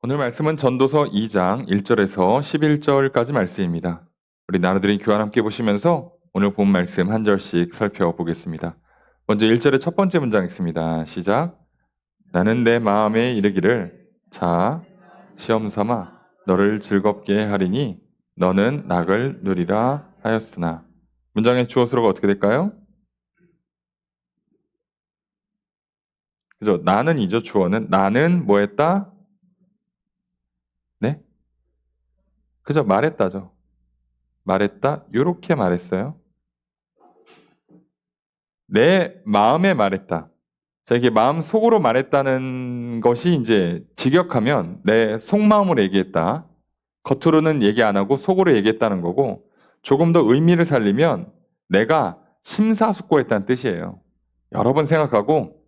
오늘 말씀은 전도서 2장 1절에서 11절까지 말씀입니다. 우리 나누들이 교환 함께 보시면서 오늘 본 말씀 한 절씩 살펴보겠습니다. 먼저 1절의 첫 번째 문장 읽습니다. 시작. 나는 내 마음에 이르기를 자 시험 삼아 너를 즐겁게 하리니 너는 낙을 누리라 하였으나. 문장의 주어 수로가 어떻게 될까요? 그죠? 나는이죠. 주어는 나는 뭐 했다? 네? 그죠? 말했다죠. 말했다? 요렇게 말했어요. 내 마음에 말했다. 자, 이게 마음 속으로 말했다는 것이 이제 직역하면 내 속마음으로 얘기했다. 겉으로는 얘기 안 하고 속으로 얘기했다는 거고, 조금 더 의미를 살리면 내가 심사숙고했다는 뜻이에요. 여러 번 생각하고,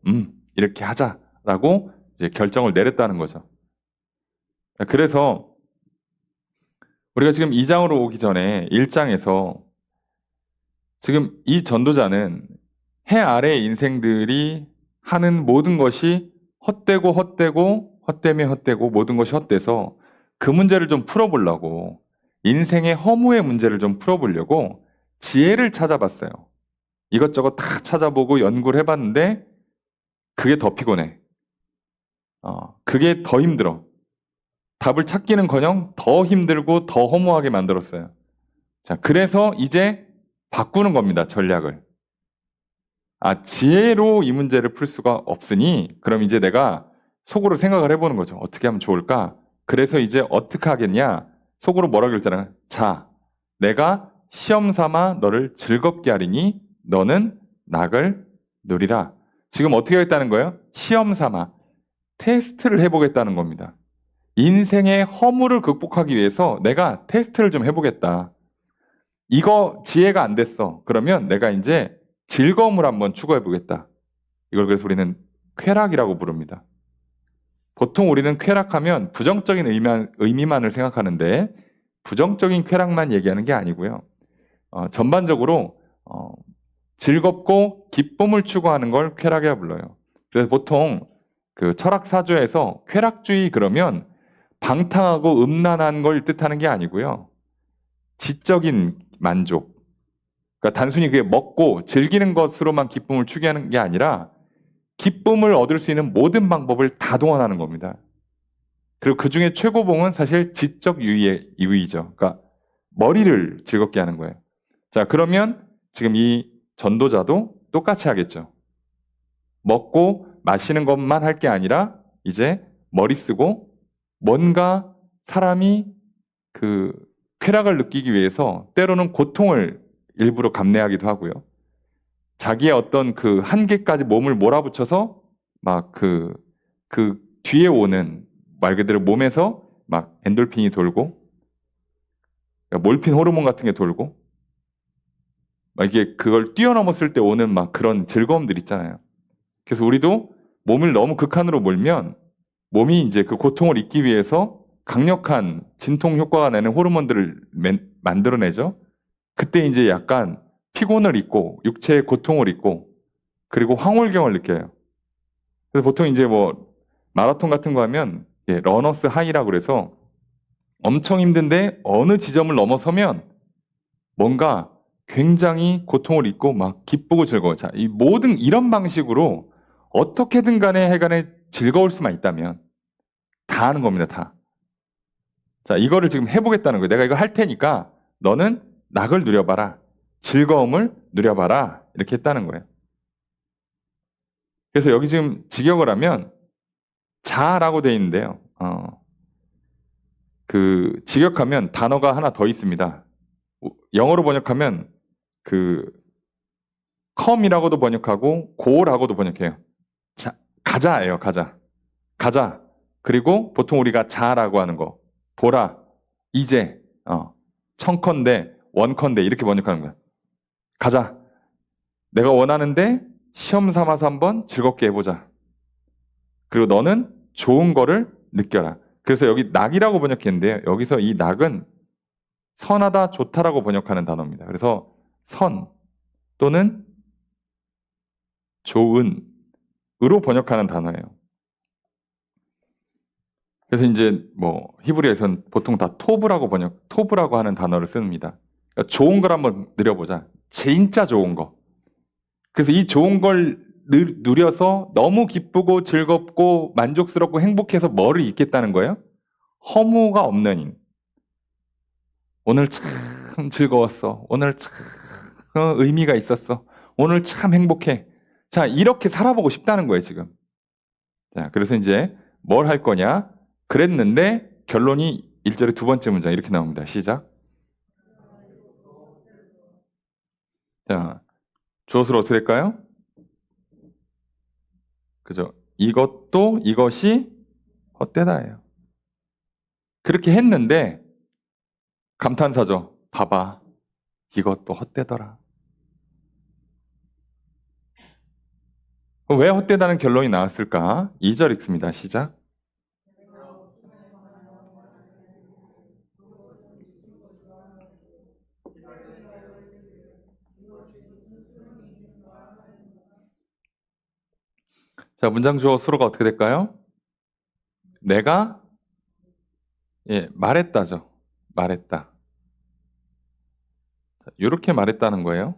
이렇게 하자라고 이제 결정을 내렸다는 거죠. 그래서 우리가 지금 2장으로 오기 전에 1장에서 지금 이 전도자는 해 아래의 인생들이 하는 모든 것이 헛되고 헛되며 헛되고 모든 것이 헛돼서 그 문제를 좀 풀어보려고, 인생의 허무의 문제를 좀 풀어보려고 지혜를 찾아봤어요. 이것저것 다 찾아보고 연구를 해봤는데 그게 더 피곤해. 그게 더 힘들어. 답을 찾기는커녕 더 힘들고 더 허무하게 만들었어요. 자, 그래서 이제 바꾸는 겁니다. 전략을. 지혜로 이 문제를 풀 수가 없으니 그럼 이제 내가 속으로 생각을 해보는 거죠. 어떻게 하면 좋을까? 그래서 이제 어떻게 하겠냐? 속으로 뭐라고 그랬잖아요. 자, 내가 시험 삼아 너를 즐겁게 하리니 너는 낙을 누리라. 지금 어떻게 하겠다는 거예요? 시험 삼아 테스트를 해보겠다는 겁니다. 인생의 허물을 극복하기 위해서 내가 테스트를 좀 해보겠다. 이거 지혜가 안 됐어. 그러면 내가 이제 즐거움을 한번 추구해 보겠다. 이걸 그래서 우리는 쾌락이라고 부릅니다. 보통 우리는 쾌락하면 부정적인 의미만을 생각하는데 부정적인 쾌락만 얘기하는 게 아니고요. 전반적으로 즐겁고 기쁨을 추구하는 걸 쾌락이라 불러요. 그래서 보통 그 철학 사조에서 쾌락주의 그러면 방탕하고 음란한 걸 뜻하는 게 아니고요. 지적인 만족. 그러니까 단순히 그게 먹고 즐기는 것으로만 기쁨을 추구하는 게 아니라 기쁨을 얻을 수 있는 모든 방법을 다 동원하는 겁니다. 그리고 그 중에 최고봉은 사실 지적 유의죠. 그러니까 머리를 즐겁게 하는 거예요. 자, 그러면 지금 이 전도자도 똑같이 하겠죠. 먹고 마시는 것만 할 게 아니라 이제 머리 쓰고 뭔가 사람이 그 쾌락을 느끼기 위해서 때로는 고통을 일부러 감내하기도 하고요. 자기의 어떤 그 한계까지 몸을 몰아붙여서 막 그 뒤에 오는 말 그대로 몸에서 막 엔돌핀이 돌고 몰핀 호르몬 같은 게 돌고 막 이게 그걸 뛰어넘었을 때 오는 막 그런 즐거움들 있잖아요. 그래서 우리도 몸을 너무 극한으로 몰면 몸이 이제 그 고통을 잊기 위해서 강력한 진통 효과가 내는 호르몬들을 만들어내죠. 그때 이제 약간 피곤을 잊고 육체의 고통을 잊고 그리고 황홀경을 느껴요. 그래서 보통 이제 뭐 마라톤 같은 거 하면 러너스 하이라고 그래서 엄청 힘든데 어느 지점을 넘어서면 뭔가 굉장히 고통을 잊고 막 기쁘고 즐거워. 자, 이 모든 이런 방식으로 어떻게든 간에 해간에 즐거울 수만 있다면 다 하는 겁니다. 다. 자, 이거를 지금 해보겠다는 거예요. 내가 이거 할 테니까 너는 낙을 누려봐라. 즐거움을 누려봐라. 이렇게 했다는 거예요. 그래서 여기 지금 직역을 하면 자라고 돼 있는데요. 그 직역하면 단어가 하나 더 있습니다. 영어로 번역하면 그 come이라고도 번역하고 go라고도 번역해요. 자, 가자예요. 가자. 가자. 그리고 보통 우리가 자라고 하는 거. 보라. 이제. 청컨대, 원컨대 이렇게 번역하는 거야. 가자. 내가 원하는데 시험 삼아서 한번 즐겁게 해보자. 그리고 너는 좋은 거를 느껴라. 그래서 여기 낙이라고 번역했는데요. 여기서 이 낙은 선하다, 좋다라고 번역하는 단어입니다. 그래서 선 또는 좋은으로 번역하는 단어예요. 그래서 이제 뭐 히브리어에서는 보통 다 토브라고 하는 단어를 씁니다. 그러니까 좋은 걸 한번 누려보자. 진짜 좋은 거. 그래서 이 좋은 걸 누려서 너무 기쁘고 즐겁고 만족스럽고 행복해서 뭐를 잊겠다는 거예요? 허무가 없는 인. 오늘 참 즐거웠어. 오늘 참 의미가 있었어. 오늘 참 행복해. 자, 이렇게 살아보고 싶다는 거예요, 지금. 자, 그래서 이제 뭘 할 거냐? 그랬는데 결론이 1절의 두 번째 문장 이렇게 나옵니다. 시작. 자, 주어수로 어떻게 될까요? 그죠? 이것이 헛되다예요. 그렇게 했는데 감탄사죠. 봐봐. 이것도 헛되더라. 왜 헛되다는 결론이 나왔을까? 2절 읽습니다. 시작. 자, 문장 주어 수로가 어떻게 될까요? 내가 말했다죠. 말했다. 이렇게 말했다는 거예요.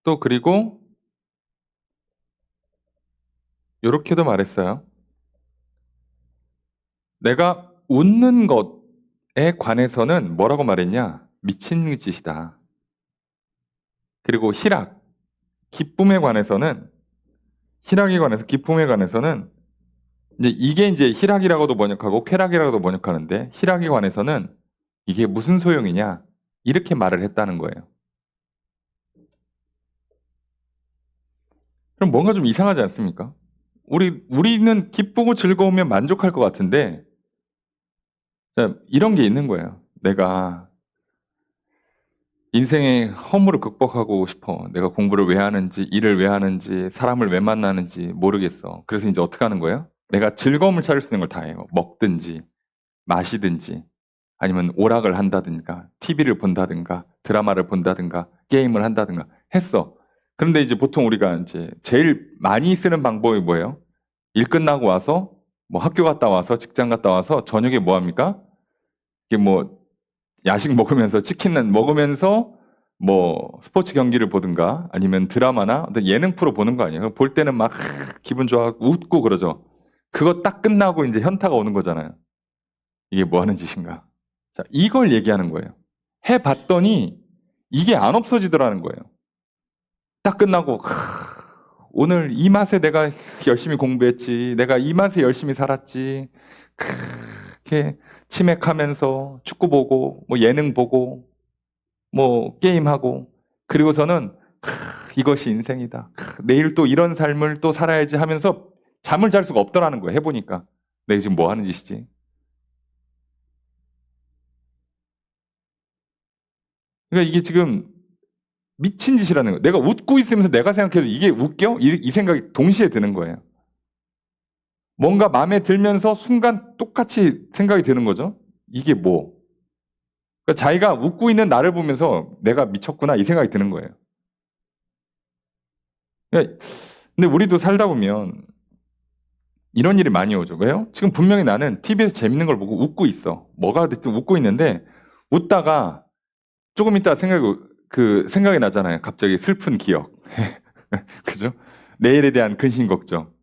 또 그리고 이렇게도 말했어요. 내가 웃는 것에 관해서는 뭐라고 말했냐? 미친 짓이다. 그리고 기쁨에 관해서는 이게 이제 희락이라고도 번역하고 쾌락이라고도 번역하는데 희락에 관해서는 이게 무슨 소용이냐? 이렇게 말을 했다는 거예요. 그럼 뭔가 좀 이상하지 않습니까? 우리는 기쁘고 즐거우면 만족할 것 같은데, 자, 이런 게 있는 거예요. 내가 인생의 허물을 극복하고 싶어. 내가 공부를 왜 하는지, 일을 왜 하는지, 사람을 왜 만나는지 모르겠어. 그래서 이제 어떻게 하는 거예요? 내가 즐거움을 찾을 수 있는 걸 다 해요. 먹든지, 마시든지, 아니면 오락을 한다든가, TV를 본다든가, 드라마를 본다든가, 게임을 한다든가 했어. 그런데 이제 보통 우리가 이제 제일 많이 쓰는 방법이 뭐예요? 일 끝나고 와서, 뭐 학교 갔다 와서, 직장 갔다 와서 저녁에 뭐 합니까? 이게 뭐 야식 먹으면서 치킨 먹으면서 뭐 스포츠 경기를 보든가 아니면 드라마나 어떤 예능 프로 보는 거 아니에요? 볼 때는 막 기분 좋아 웃고 그러죠. 그거 딱 끝나고 이제 현타가 오는 거잖아요. 이게 뭐 하는 짓인가? 자, 이걸 얘기하는 거예요. 해봤더니 이게 안 없어지더라는 거예요. 딱 끝나고 오늘 이 맛에 내가 열심히 공부했지. 내가 이 맛에 열심히 살았지. 이렇게 치맥하면서 축구 보고 뭐 예능 보고 뭐 게임하고 그리고서는 이것이 인생이다. 내일 또 이런 삶을 또 살아야지 하면서 잠을 잘 수가 없더라는 거예요. 해보니까 내가 지금 뭐 하는 짓이지? 그러니까 이게 지금 미친 짓이라는 거예요. 내가 웃고 있으면서 내가 생각해도 이게 웃겨? 이 생각이 동시에 드는 거예요. 뭔가 마음에 들면서 순간 똑같이 생각이 드는 거죠. 이게 뭐? 그러니까 자기가 웃고 있는 나를 보면서 내가 미쳤구나 이 생각이 드는 거예요. 그러니까 근데 우리도 살다 보면 이런 일이 많이 오죠. 왜요? 지금 분명히 나는 TV에서 재밌는 걸 보고 웃고 있어. 뭐가 됐든 웃고 있는데 웃다가 조금 있다 생각이 나잖아요. 갑자기 슬픈 기억. 그죠? 내일에 대한 근심 걱정.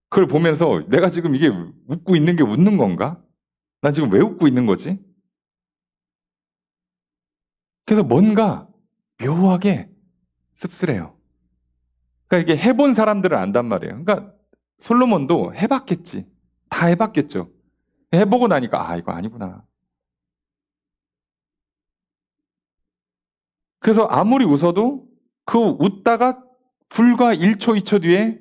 그걸 보면서 내가 지금 이게 웃고 있는 게 웃는 건가? 난 지금 왜 웃고 있는 거지? 그래서 뭔가 묘하게 씁쓸해요. 그러니까 이게 해본 사람들은 안단 말이에요. 그러니까 솔로몬도 해봤겠지. 다 해봤겠죠. 해보고 나니까 이거 아니구나. 그래서 아무리 웃어도 그 웃다가 불과 1초, 2초 뒤에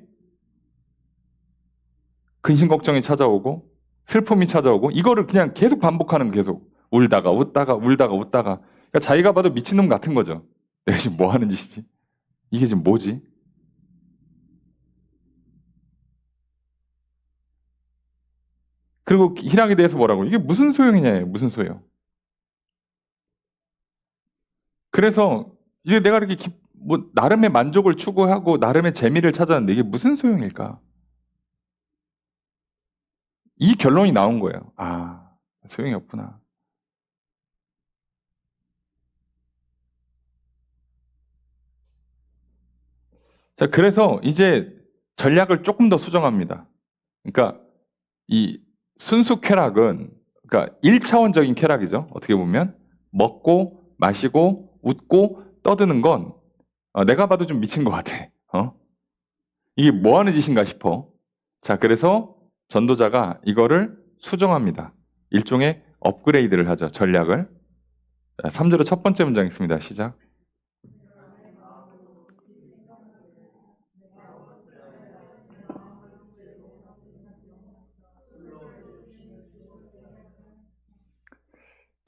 근심 걱정이 찾아오고 슬픔이 찾아오고 이거를 그냥 계속 반복하는 계속 울다가 웃다가 울다가 웃다가 그러니까 자기가 봐도 미친놈 같은 거죠. 내가 지금 뭐 하는 짓이지? 이게 지금 뭐지? 그리고 희락에 대해서 뭐라고? 이게 무슨 소용이냐? 무슨 소용? 그래서 이게 내가 이렇게 뭐 나름의 만족을 추구하고 나름의 재미를 찾았는데 이게 무슨 소용일까? 이 결론이 나온 거예요. 아, 소용이 없구나. 자, 그래서 이제 전략을 조금 더 수정합니다. 그러니까 이 순수 쾌락은 그러니까 1차원적인 쾌락이죠. 어떻게 보면 먹고 마시고 웃고 떠드는 건 내가 봐도 좀 미친 것 같아. 이게 뭐 하는 짓인가 싶어. 자, 그래서 전도자가 이거를 수정합니다. 일종의 업그레이드를 하죠. 전략을. 3절의 첫 번째 문장 있습니다. 시작.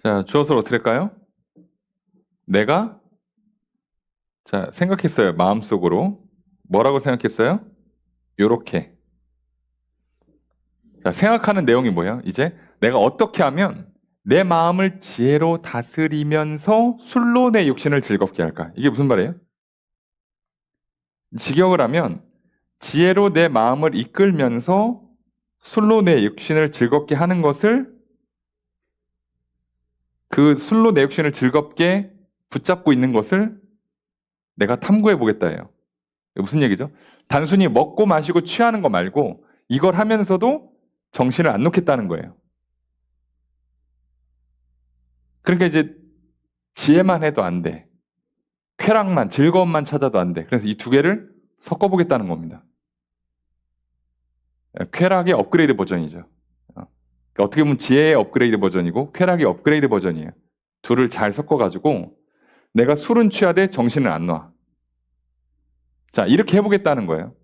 자, 주어서를 어떻게 할까요? 내가 자, 생각했어요. 마음속으로. 뭐라고 생각했어요? 요렇게. 자, 생각하는 내용이 뭐예요? 이제 내가 어떻게 하면 내 마음을 지혜로 다스리면서 술로 내 육신을 즐겁게 할까? 이게 무슨 말이에요? 직역을 하면 지혜로 내 마음을 이끌면서 술로 내 육신을 즐겁게 하는 것을 그 술로 내 육신을 즐겁게 붙잡고 있는 것을 내가 탐구해 보겠다예요. 무슨 얘기죠? 단순히 먹고 마시고 취하는 거 말고 이걸 하면서도 정신을 안 놓겠다는 거예요. 그러니까 이제 지혜만 해도 안 돼. 쾌락만, 즐거움만 찾아도 안 돼. 그래서 이 두 개를 섞어보겠다는 겁니다. 쾌락의 업그레이드 버전이죠. 그러니까 어떻게 보면 지혜의 업그레이드 버전이고 쾌락의 업그레이드 버전이에요. 둘을 잘 섞어가지고 내가 술은 취하되 정신을 안 놔. 자, 이렇게 해보겠다는 거예요.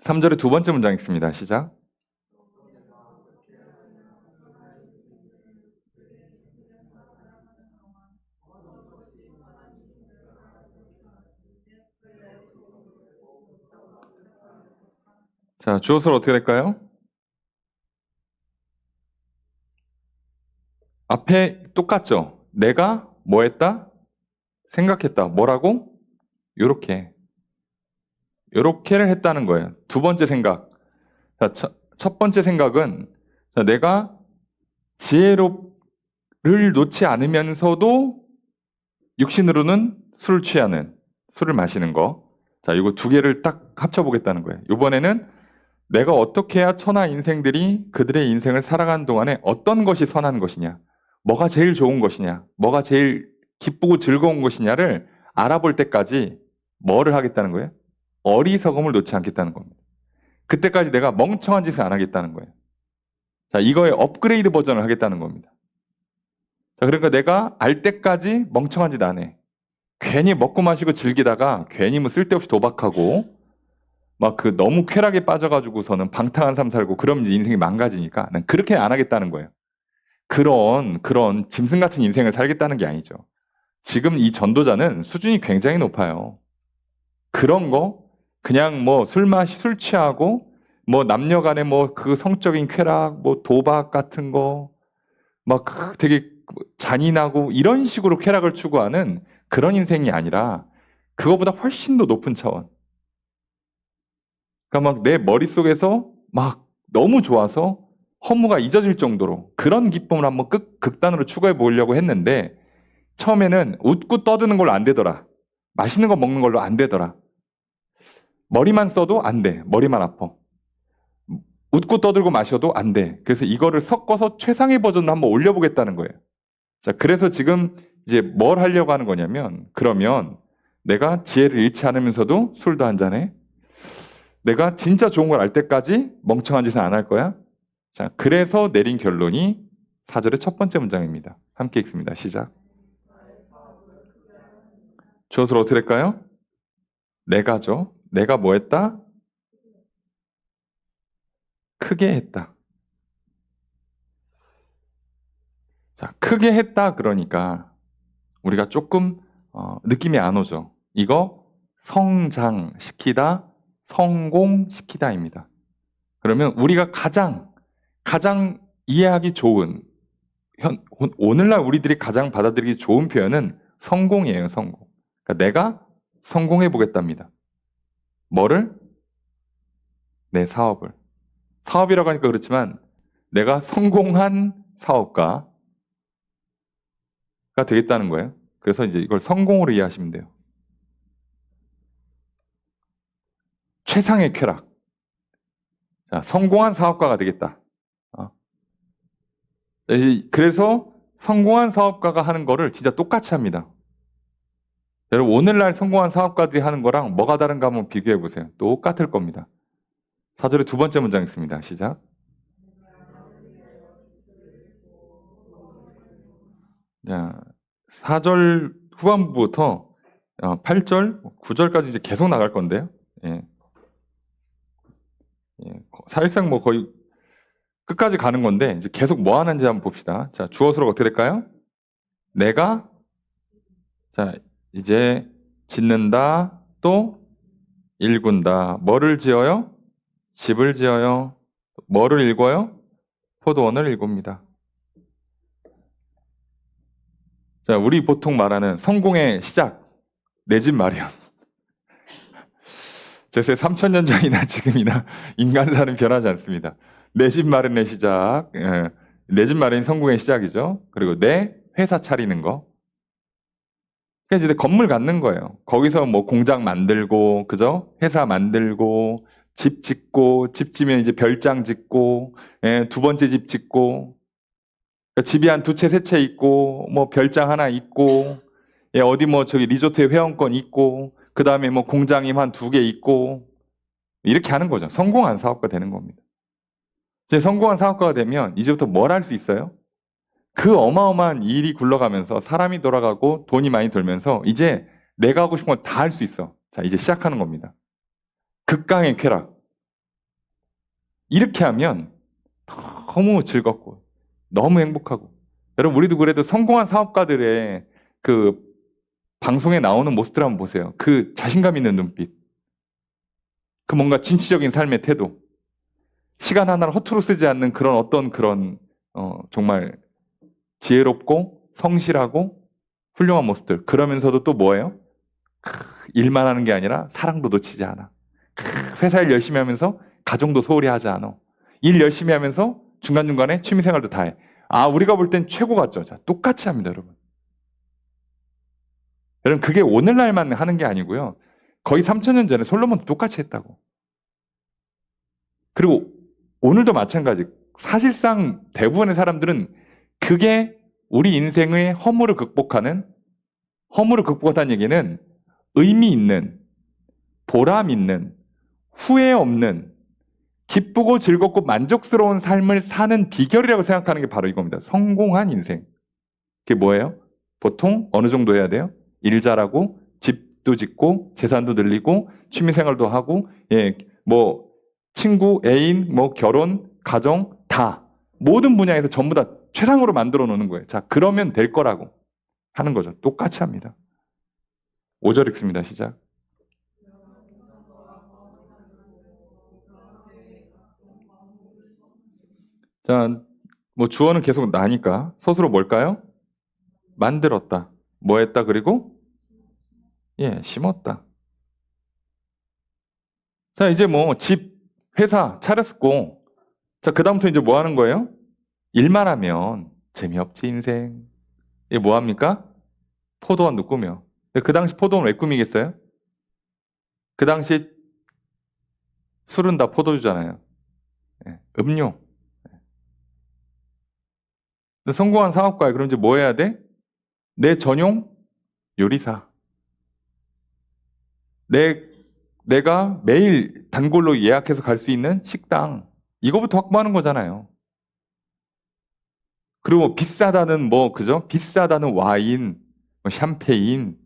3절의 두 번째 문장 있습니다. 시작. 자, 주어서는 어떻게 될까요? 앞에 똑같죠? 내가 뭐 했다? 생각했다. 뭐라고? 요렇게를 했다는 거예요. 두 번째 생각. 자, 첫 번째 생각은 자, 내가 지혜를 놓지 않으면서도 육신으로는 술을 취하는, 술을 마시는 거. 자, 이거 두 개를 딱 합쳐보겠다는 거예요. 이번에는 내가 어떻게 해야 천하 인생들이 그들의 인생을 살아가는 동안에 어떤 것이 선한 것이냐, 뭐가 제일 좋은 것이냐, 뭐가 제일 기쁘고 즐거운 것이냐를 알아볼 때까지 뭐를 하겠다는 거예요? 어리석음을 놓지 않겠다는 겁니다. 그때까지 내가 멍청한 짓을 안 하겠다는 거예요. 자, 이거의 업그레이드 버전을 하겠다는 겁니다. 자, 그러니까 내가 알 때까지 멍청한 짓 안 해. 괜히 먹고 마시고 즐기다가 괜히 뭐 쓸데없이 도박하고 막 그 너무 쾌락에 빠져가지고서는 방탕한 삶 살고 그러면 이제 인생이 망가지니까 난 그렇게 안 하겠다는 거예요. 그런 짐승 같은 인생을 살겠다는 게 아니죠. 지금 이 전도자는 수준이 굉장히 높아요. 그런 거 그냥 뭐 술 취하고 뭐 남녀 간에 뭐 그 성적인 쾌락 뭐 도박 같은 거 막 되게 잔인하고 이런 식으로 쾌락을 추구하는 그런 인생이 아니라 그거보다 훨씬 더 높은 차원. 그러니까 막 내 머릿속에서 막 너무 좋아서 허무가 잊어질 정도로 그런 기쁨을 한번 극단으로 추구해 보려고 했는데 처음에는 웃고 떠드는 걸로 안 되더라. 맛있는 거 먹는 걸로 안 되더라. 머리만 써도 안 돼. 머리만 아파. 웃고 떠들고 마셔도 안 돼. 그래서 이거를 섞어서 최상의 버전으로 한번 올려보겠다는 거예요. 자, 그래서 지금 이제 뭘 하려고 하는 거냐면 그러면 내가 지혜를 잃지 않으면서도 술도 한 잔해. 내가 진짜 좋은 걸 알 때까지 멍청한 짓은 안 할 거야. 자, 그래서 내린 결론이 4절의 첫 번째 문장입니다. 함께 읽습니다. 시작. 주어서로 어떻게 될까요? 내가죠. 내가 뭐 했다? 크게 했다. 자, 크게 했다 그러니까 우리가 조금 느낌이 안 오죠. 이거 성장시키다, 성공시키다입니다. 그러면 우리가 가장 이해하기 좋은 오늘날 우리들이 가장 받아들이기 좋은 표현은 성공이에요. 성공. 그러니까 내가 성공해 보겠답니다. 뭐를? 내 사업을. 사업이라고 하니까 그렇지만 내가 성공한 사업가가 되겠다는 거예요. 그래서 이제 이걸 성공으로 이해하시면 돼요. 최상의 쾌락. 자, 성공한 사업가가 되겠다. 그래서 성공한 사업가가 하는 거를 진짜 똑같이 합니다. 여러분, 오늘날 성공한 사업가들이 하는 거랑 뭐가 다른가 한번 비교해 보세요. 똑같을 겁니다. 4절의 두 번째 문장 있습니다. 시작. 자, 4절 후반부부터 8절, 9절까지 이제 계속 나갈 건데요. 예. 사실상 뭐 거의 끝까지 가는 건데 이제 계속 뭐 하는지 한번 봅시다. 자, 주어수로가 어떻게 될까요? 내가 자, 이제 짓는다, 또 일군다. 뭐를 지어요? 집을 지어요. 뭐를 일궈요? 포도원을 일굽니다. 자, 우리 보통 말하는 성공의 시작, 내 집 마련. 제세 3000년 전이나 지금이나 인간사는 변하지 않습니다. 내 집 마련의 시작, 내 집 마련이 성공의 시작이죠. 그리고 내 회사 차리는 거. 그러니까 이제 건물 갖는 거예요. 거기서 뭐 공장 만들고, 그죠? 회사 만들고, 집 짓고, 집 지면 이제 별장 짓고, 두 번째 집 짓고, 그러니까 집이 한 두 채, 세 채 있고, 뭐 별장 하나 있고, 어디 뭐 저기 리조트에 회원권 있고, 그 다음에 뭐 공장이 한 두 개 있고, 이렇게 하는 거죠. 성공한 사업가 되는 겁니다. 이제 성공한 사업가가 되면 이제부터 뭘 할 수 있어요? 그 어마어마한 일이 굴러가면서 사람이 돌아가고 돈이 많이 들면서 이제 내가 하고 싶은 건 다 할 수 있어. 자, 이제 시작하는 겁니다. 극강의 쾌락. 이렇게 하면 너무 즐겁고 너무 행복하고. 여러분, 우리도 그래도 성공한 사업가들의 그 방송에 나오는 모습들 한번 보세요. 그 자신감 있는 눈빛, 그 뭔가 진취적인 삶의 태도, 시간 하나를 허투루 쓰지 않는 그런 어떤 그런 정말 지혜롭고 성실하고 훌륭한 모습들. 그러면서도 또 뭐예요? 일만 하는 게 아니라 사랑도 놓치지 않아. 회사 일 열심히 하면서 가정도 소홀히 하지 않아. 일 열심히 하면서 중간중간에 취미생활도 다 해. 우리가 볼 땐 최고 같죠? 자, 똑같이 합니다, 여러분. 여러분, 그게 오늘날만 하는 게 아니고요. 거의 3000년 전에 솔로몬도 똑같이 했다고. 그리고 오늘도 마찬가지. 사실상 대부분의 사람들은 그게 우리 인생의 허물을 극복한다는 얘기는 의미 있는, 보람 있는, 후회 없는, 기쁘고 즐겁고 만족스러운 삶을 사는 비결이라고 생각하는 게 바로 이겁니다. 성공한 인생. 그게 뭐예요? 보통 어느 정도 해야 돼요? 일 잘하고, 집도 짓고, 재산도 늘리고, 취미생활도 하고, 뭐 친구, 애인, 뭐 결혼, 가정 다 모든 분야에서 전부 다 최상으로 만들어 놓는 거예요. 자, 그러면 될 거라고 하는 거죠. 똑같이 합니다. 5절 읽습니다. 시작. 자, 뭐 주어는 계속 나니까 서술어 뭘까요? 만들었다. 뭐 했다? 그리고 심었다. 자, 이제 뭐 집, 회사 차렸고, 자, 그다음부터 이제 뭐 하는 거예요? 일만 하면 재미없지 인생. 이게 뭐 합니까? 포도원도 꾸며. 그 당시 포도원 왜 꾸미겠어요? 그 당시 술은 다 포도주잖아요. 음료. 근데 성공한 사업가에 그럼 이제 뭐 해야 돼? 내 전용 요리사. 내가 매일 단골로 예약해서 갈 수 있는 식당. 이거부터 확보하는 거잖아요. 그리고 뭐 비싸다는 그죠? 비싸다는 와인, 뭐 샴페인,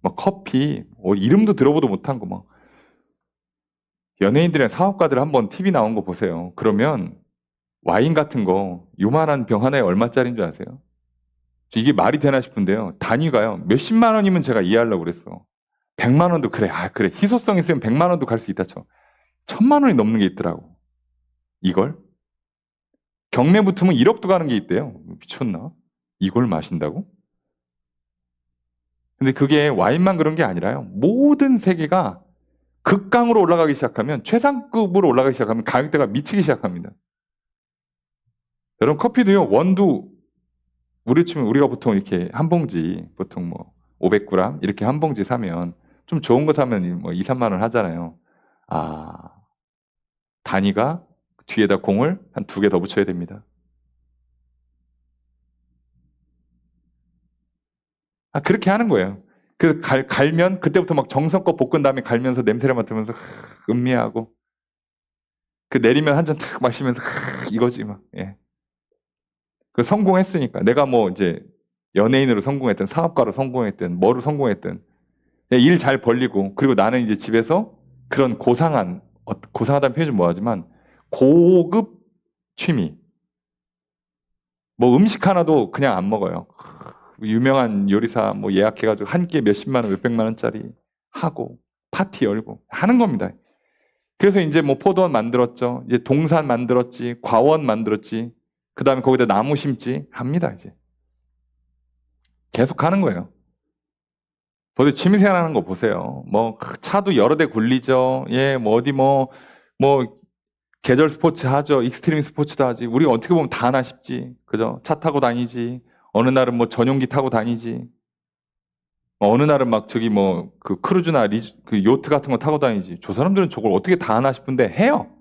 뭐 커피, 이름도 들어보도 못한 거 막. 연예인들이나 사업가들 한번 TV 나온 거 보세요. 그러면 와인 같은 거 요만한 병 하나에 얼마짜리인 줄 아세요? 이게 말이 되나 싶은데요. 단위가요. 몇십만 원이면 제가 이해하려고 그랬어. 100만 원도 그래. 그래. 희소성 있으면 100만 원도 갈 수 있다 쳐. 1000만 원이 넘는 게 있더라고. 이걸? 경매 붙으면 1억도 가는 게 있대요. 미쳤나? 이걸 마신다고? 근데 그게 와인만 그런 게 아니라요. 모든 세계가 극강으로 올라가기 시작하면, 최상급으로 올라가기 시작하면 가격대가 미치기 시작합니다. 여러분, 커피도요, 원두, 우리 치면 우리가 보통 이렇게 한 봉지, 보통 뭐 500g 이렇게 한 봉지 사면, 좀 좋은 거 사면 뭐 2, 3만 원 하잖아요. 아, 단위가 뒤에다 공을 한 2개 더 붙여야 됩니다. 그렇게 하는 거예요. 그 갈면 그때부터 막 정성껏 볶은 다음에 갈면서 냄새를 맡으면서 음미하고, 그 내리면 한 잔 탁 마시면서 이거지 막. 예. 그 성공했으니까 내가 뭐 이제 연예인으로 성공했든 사업가로 성공했든 뭐로 성공했든 일 잘 벌리고, 그리고 나는 이제 집에서 그런 고상한, 고상하다는 표현은 뭐하지만 고급 취미, 뭐 음식 하나도 그냥 안 먹어요. 유명한 요리사 뭐 예약해가지고 한 끼에 몇십만 원, 몇백만 원짜리 하고 파티 열고 하는 겁니다. 그래서 이제 뭐 포도원 만들었죠. 이제 동산 만들었지, 과원 만들었지. 그 다음에 거기다 나무 심지 합니다. 이제 계속 하는 거예요. 보세요. 취미생활 하는 거 보세요. 뭐 차도 여러 대 굴리죠. 예, 뭐 어디 뭐 계절 스포츠 하죠. 익스트림 스포츠도 하지. 우리가 어떻게 보면 다 하나 싶지. 그죠? 차 타고 다니지. 어느 날은 뭐 전용기 타고 다니지. 어느 날은 막 저기 뭐 그 크루즈나 그 요트 같은 거 타고 다니지. 저 사람들은 저걸 어떻게 다 하나 싶은데 해요.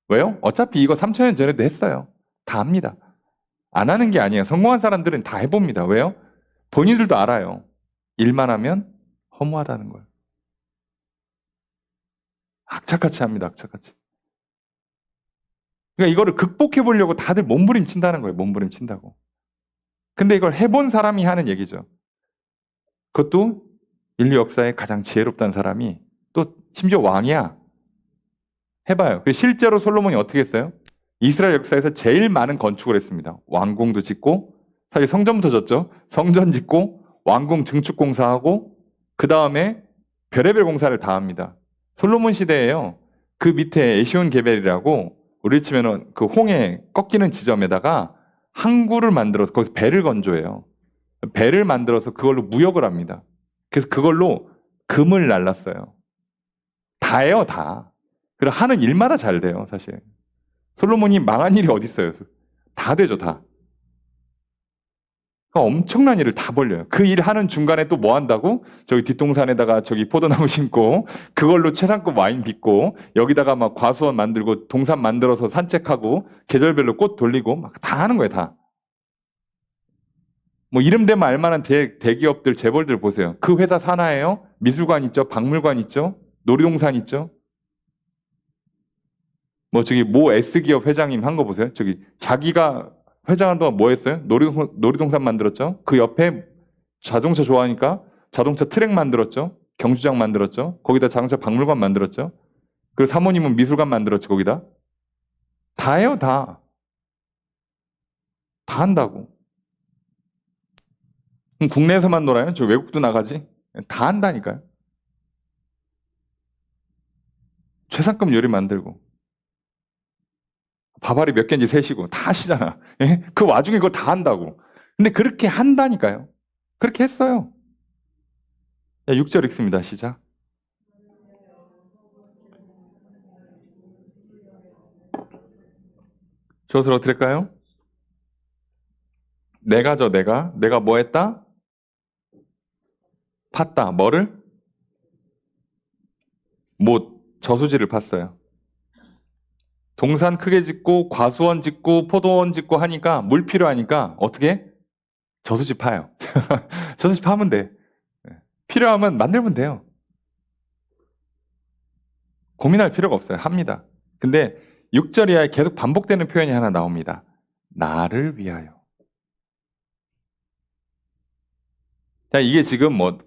왜요? 어차피 이거 3천 년 전에도 했어요. 다 합니다. 안 하는 게 아니에요. 성공한 사람들은 다 해봅니다. 왜요? 본인들도 알아요. 일만 하면 허무하다는 걸. 악착같이 합니다. 악착같이. 그러니까 이거를 극복해 보려고 다들 몸부림친다는 거예요. 몸부림친다고. 근데 이걸 해본 사람이 하는 얘기죠. 그것도 인류 역사에 가장 지혜롭다는 사람이, 또 심지어 왕이야. 해봐요. 실제로 솔로몬이 어떻게 했어요? 이스라엘 역사에서 제일 많은 건축을 했습니다. 왕궁도 짓고, 사실 성전부터 졌죠. 성전 짓고, 왕궁 증축 공사하고, 그 다음에 별의별 공사를 다 합니다. 솔로몬 시대에요. 그 밑에 에시온 게벨이라고, 우리 치면은 그 홍해 꺾이는 지점에다가 항구를 만들어서 거기서 배를 건조해요. 배를 만들어서 그걸로 무역을 합니다. 그래서 그걸로 금을 날랐어요. 다 해요, 다. 그래서 하는 일마다 잘 돼요, 사실. 솔로몬이 망한 일이 어디 있어요? 다 되죠, 다. 그러니까 엄청난 일을 다 벌려요. 그 일 하는 중간에 또 뭐 한다고? 저기 뒷동산에다가 저기 포도나무 심고, 그걸로 최상급 와인 빚고, 여기다가 막 과수원 만들고, 동산 만들어서 산책하고, 계절별로 꽃 돌리고, 막 다 하는 거예요, 다. 뭐 이름 대면 알만한 대기업들, 재벌들 보세요. 그 회사 산하에요. 미술관 있죠, 박물관 있죠, 놀이동산 있죠. 뭐 저기 모 S기업 회장님 한 거 보세요. 저기 자기가 회장한 동안 뭐 했어요? 놀이동산 만들었죠. 그 옆에 자동차 좋아하니까 자동차 트랙 만들었죠. 경주장 만들었죠. 거기다 자동차 박물관 만들었죠. 그 사모님은 미술관 만들었죠. 거기다. 다 해요, 다. 다 한다고. 그럼 국내에서만 놀아요? 저 외국도 나가지? 다 한다니까요. 최상급 요리 만들고. 밥알이 몇 개인지 세시고 다 하시잖아. 예? 그 와중에 그걸 다 한다고. 근데 그렇게 한다니까요. 그렇게 했어요. 6절 읽습니다. 시작. 저것을 어떻게 할까요? 내가 뭐 했다? 팠다. 뭐를? 못, 저수지를 팠어요. 동산 크게 짓고 과수원 짓고 포도원 짓고 하니까 물 필요하니까 어떻게 해? 저수지 파요. 저수지 파면 돼. 필요하면 만들면 돼요. 고민할 필요가 없어요. 합니다. 근데 6절 이하에 계속 반복되는 표현이 하나 나옵니다. 나를 위하여. 자, 이게 지금 뭐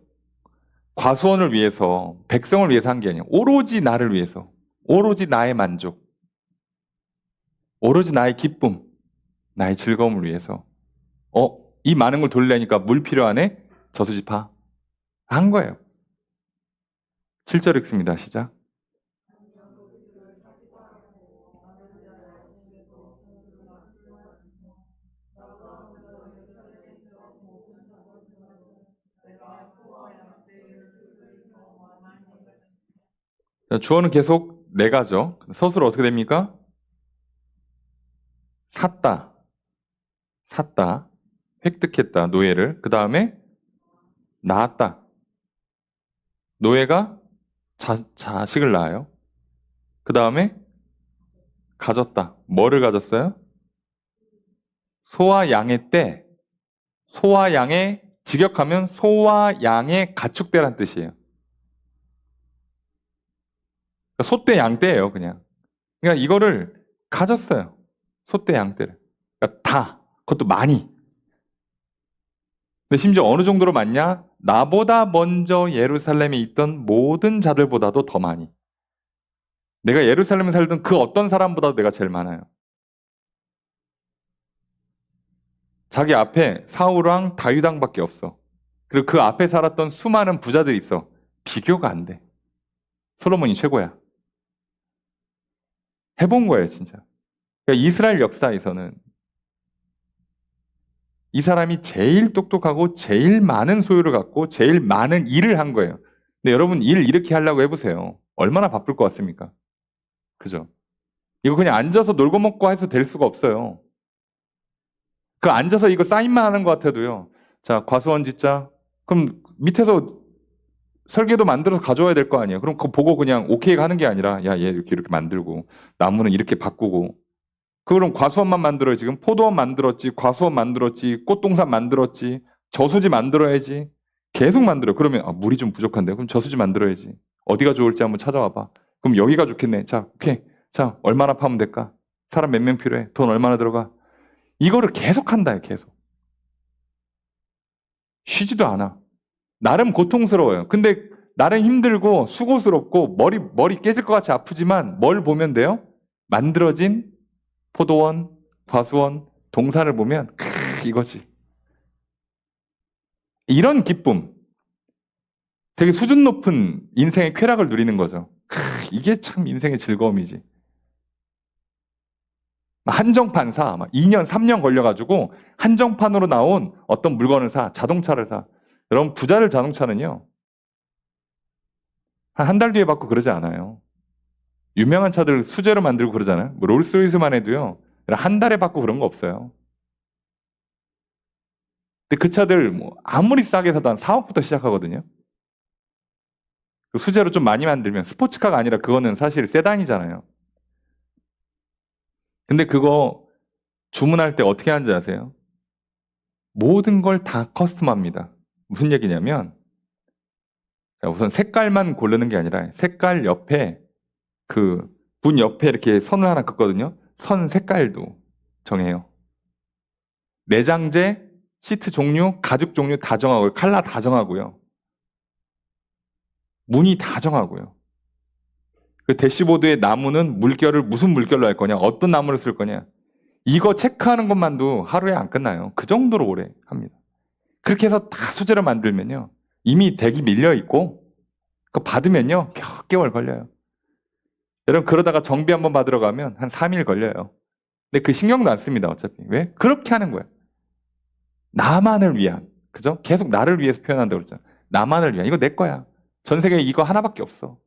과수원을 위해서, 백성을 위해서 한 게 아니에요. 오로지 나를 위해서. 오로지 나의 만족. 오로지 나의 기쁨. 나의 즐거움을 위해서. 이 많은 걸 돌리려니까 물 필요하네? 저수지 파. 한 거예요. 7절 읽습니다. 시작. 자, 주어는 계속 내가죠. 서술은 어떻게 됩니까? 샀다. 샀다. 획득했다. 노예를. 그 다음에 낳았다. 노예가 자식을 낳아요. 그 다음에 가졌다. 뭐를 가졌어요? 소와 양의 때. 소와 양의 직역하면 소와 양의 가축대란 뜻이에요. 그러니까 소떼 양떼예요, 그냥. 그러니까 이거를 가졌어요. 소떼 양떼를. 그러니까 다. 그것도 많이. 근데 심지어 어느 정도로 많냐? 나보다 먼저 예루살렘에 있던 모든 자들보다도 더 많이. 내가 예루살렘에 살던 그 어떤 사람보다도 내가 제일 많아요. 자기 앞에 사울왕 다윗왕밖에 없어. 그리고 그 앞에 살았던 수많은 부자들이 있어. 비교가 안 돼. 솔로몬이 최고야. 해본 거예요, 진짜. 그러니까 이스라엘 역사에서는 이 사람이 제일 똑똑하고 제일 많은 소유를 갖고 제일 많은 일을 한 거예요. 근데 여러분 일 이렇게 하려고 해보세요. 얼마나 바쁠 것 같습니까? 그죠? 이거 그냥 앉아서 놀고 먹고 해서 될 수가 없어요. 그 앉아서 이거 사인만 하는 것 같아도요. 자, 과수원 짓자. 그럼 밑에서 설계도 만들어서 가져와야 될 거 아니에요. 그럼 그거 보고 그냥 오케이 하는 게 아니라 야, 얘 이렇게 만들고 나무는 이렇게 바꾸고 그럼 과수원만 만들어요. 지금 포도원 만들었지, 과수원 만들었지, 꽃동산 만들었지, 저수지 만들어야지. 계속 만들어. 그러면 아, 물이 좀 부족한데 그럼 저수지 만들어야지. 어디가 좋을지 한번 찾아와봐. 그럼 여기가 좋겠네. 자, 오케이. 자, 얼마나 파면 될까? 사람 몇 명 필요해? 돈 얼마나 들어가? 이거를 계속 한다, 계속. 쉬지도 않아. 나름 고통스러워요. 근데 나름 힘들고 수고스럽고 머리 깨질 것 같이 아프지만 뭘 보면 돼요? 만들어진 포도원, 과수원, 동산을 보면 이거지. 이런 기쁨. 되게 수준 높은 인생의 쾌락을 누리는 거죠. 이게 참 인생의 즐거움이지. 한정판 사. 2년, 3년 걸려가지고 한정판으로 나온 어떤 물건을 사. 자동차를 사. 여러분 부자들 자동차는요. 한 달 뒤에 받고 그러지 않아요. 유명한 차들 수제로 만들고 그러잖아요. 뭐 롤스로이스만 해도요. 한 달에 받고 그런 거 없어요. 근데 그 차들 뭐 아무리 싸게 사도 한 4억부터 시작하거든요. 수제로 좀 많이 만들면 스포츠카가 아니라 그거는 사실 세단이잖아요. 근데 그거 주문할 때 어떻게 하는지 아세요? 모든 걸 다 커스텀합니다. 무슨 얘기냐면 우선 색깔만 고르는 게 아니라 색깔 옆에 그 문 옆에 이렇게 선을 하나 긋거든요. 선 색깔도 정해요. 내장재, 시트 종류, 가죽 종류 다 정하고요. 컬러 다 정하고요. 무늬 다 정하고요. 그 대시보드의 나무는 물결을 무슨 물결로 할 거냐, 어떤 나무를 쓸 거냐. 이거 체크하는 것만도 하루에 안 끝나요. 그 정도로 오래 합니다. 그렇게 해서 다 수제로 만들면요. 이미 덱이 밀려 있고, 그거 받으면요. 몇 개월 걸려요. 여러분, 그러다가 정비 한번 받으러 가면 한 3일 걸려요. 근데 그 신경도 안 씁니다, 어차피. 왜? 그렇게 하는 거예요. 나만을 위한. 그죠? 계속 나를 위해서 표현한다고 그러죠. 나만을 위한. 이거 내 거야. 전 세계에 이거 하나밖에 없어.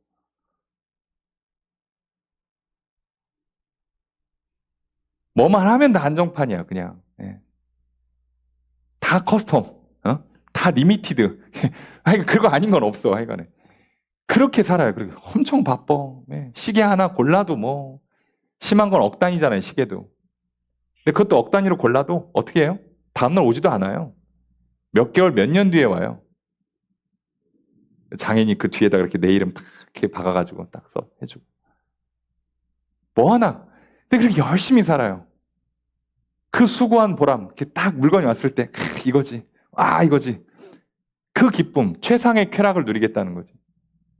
뭐만 하면 다 한정판이야, 그냥. 예. 다 커스텀. 어? 다 리미티드. 하여간 그거 아닌 건 없어, 하여간에. 그렇게 살아요. 그리고 엄청 바빠. 예. 시계 하나 골라도 뭐, 심한 건 억 단위잖아요, 시계도. 근데 그것도 억 단위로 골라도 어떻게 해요? 다음날 오지도 않아요. 몇 개월, 몇 년 뒤에 와요. 장인이 그 뒤에다 이렇게 내 이름 딱 이렇게 박아가지고 딱 써 해주고. 뭐 하나. 근데 그렇게 열심히 살아요. 그 수고한 보람, 이렇게 딱 물건이 왔을 때, 이거지. 아, 이거지. 그 기쁨, 최상의 쾌락을 누리겠다는 거지.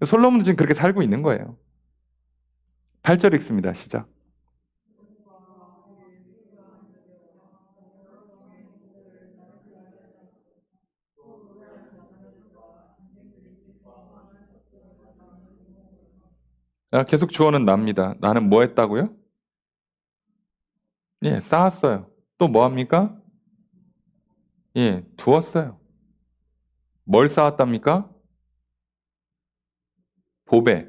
솔로몬도 지금 그렇게 살고 있는 거예요. 8절 읽습니다. 시작. 계속 주어는 납니다. 나는 뭐 했다고요? 예, 쌓았어요. 또 뭐 합니까? 예, 두었어요. 뭘 쌓았답니까? 보배.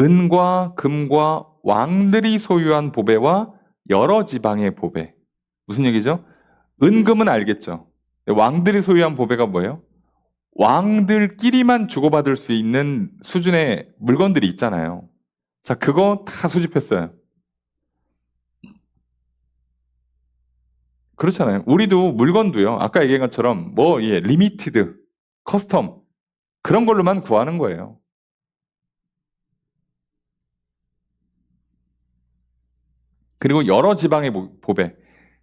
은과 금과 왕들이 소유한 보배와 여러 지방의 보배. 무슨 얘기죠? 은금은 알겠죠. 왕들이 소유한 보배가 뭐예요? 왕들끼리만 주고받을 수 있는 수준의 물건들이 있잖아요. 자, 그거 다 수집했어요. 그렇잖아요. 우리도 물건도요. 아까 얘기한 것처럼 리미티드, 커스텀 그런 걸로만 구하는 거예요. 그리고 여러 지방의 보배.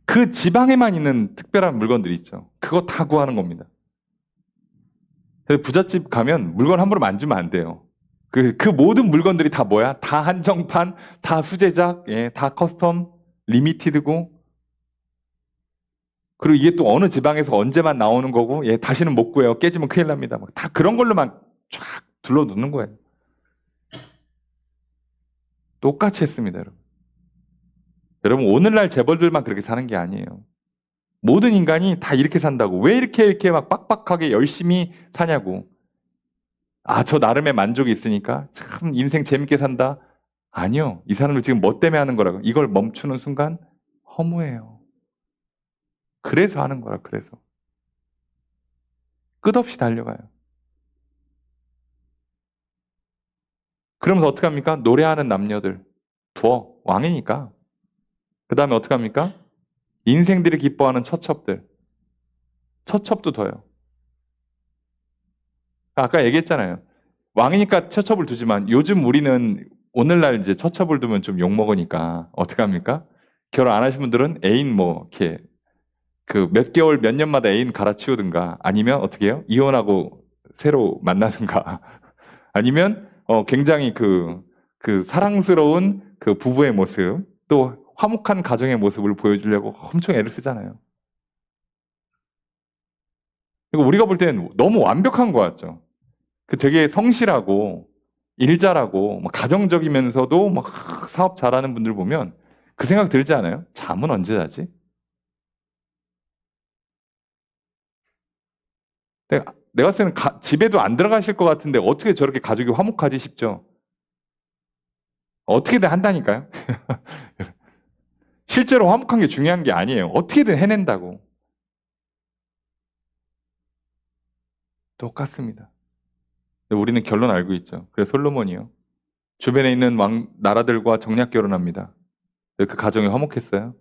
그 지방에만 있는 특별한 물건들이 있죠. 그거 다 구하는 겁니다. 그래서 부잣집 가면 물건 함부로 만지면 안 돼요. 그 모든 물건들이 다 뭐야? 다 한정판, 다 수제작, 예, 다 커스텀, 리미티드고, 그리고 이게 또 어느 지방에서 언제만 나오는 거고, 예, 다시는 못 구해요. 깨지면 큰일 납니다. 다 그런 걸로만 쫙 둘러놓는 거예요. 똑같이 했습니다, 여러분. 여러분, 오늘날 재벌들만 그렇게 사는 게 아니에요. 모든 인간이 다 이렇게 산다고. 왜 이렇게 막 빡빡하게 열심히 사냐고. 아, 저 나름의 만족이 있으니까 참 인생 재밌게 산다. 아니요. 이 사람들 지금 뭐 때문에 하는 거라고. 이걸 멈추는 순간 허무해요. 그래서 하는 거라, 그래서. 끝없이 달려가요. 그러면서 어떻게 합니까? 노래하는 남녀들. 부어. 왕이니까. 그 다음에 어떻게 합니까? 인생들이 기뻐하는 처첩들. 처첩도 둬요. 아까 얘기했잖아요. 왕이니까 처첩을 두지만 요즘 우리는 오늘날 이제 처첩을 두면 좀 욕먹으니까 어떻게 합니까? 결혼 안 하신 분들은 애인 이렇게 그 몇 개월 몇 년마다 애인 갈아치우든가 아니면 어떻게 해요? 이혼하고 새로 만나든가 아니면 굉장히 그 사랑스러운 그 부부의 모습 또 화목한 가정의 모습을 보여주려고 엄청 애를 쓰잖아요. 그리고 우리가 볼 때는 너무 완벽한 것 같죠. 그 되게 성실하고 일 잘하고 가정적이면서도 막 사업 잘하는 분들 보면 그 생각 들지 않아요? 잠은 언제 자지? 내가 봤을 때는 집에도 안 들어가실 것 같은데 어떻게 저렇게 가족이 화목하지 싶죠? 어떻게든 한다니까요. 실제로 화목한 게 중요한 게 아니에요. 어떻게든 해낸다고. 똑같습니다. 우리는 결론 알고 있죠. 그래서 솔로몬이요. 주변에 있는 나라들과 정략 결혼합니다. 그 가정이 화목했어요.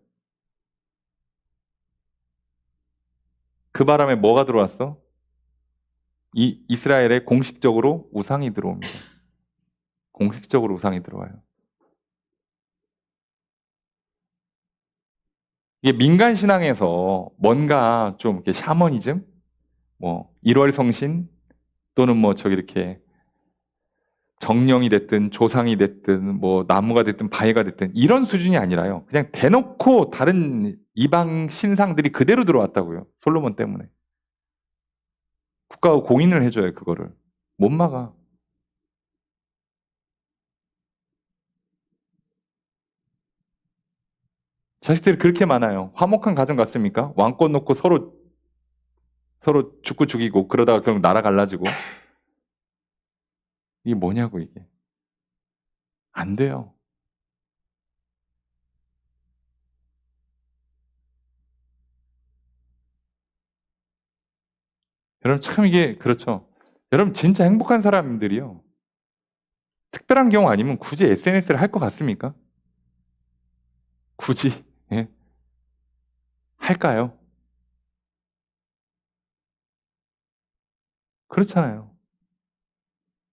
그 바람에 뭐가 들어왔어? 이스라엘에 공식적으로 우상이 들어옵니다. 공식적으로 우상이 들어와요. 이게 민간 신앙에서 뭔가 좀 이렇게 샤머니즘, 일월성신 또는 저기 이렇게 정령이 됐든 조상이 됐든 나무가 됐든 바위가 됐든 이런 수준이 아니라요. 그냥 대놓고 다른 이방 신상들이 그대로 들어왔다고요. 솔로몬 때문에. 국가가 공인을 해줘요, 그거를. 못 막아. 자식들이 그렇게 많아요. 화목한 가정 같습니까? 왕권 놓고 서로 죽고 죽이고 그러다가 결국 나라 갈라지고. 이게 뭐냐고 이게. 안 돼요. 여러분 참 이게 그렇죠. 여러분 진짜 행복한 사람들이요. 특별한 경우 아니면 굳이 SNS를 할 것 같습니까? 굳이 예? 할까요? 그렇잖아요.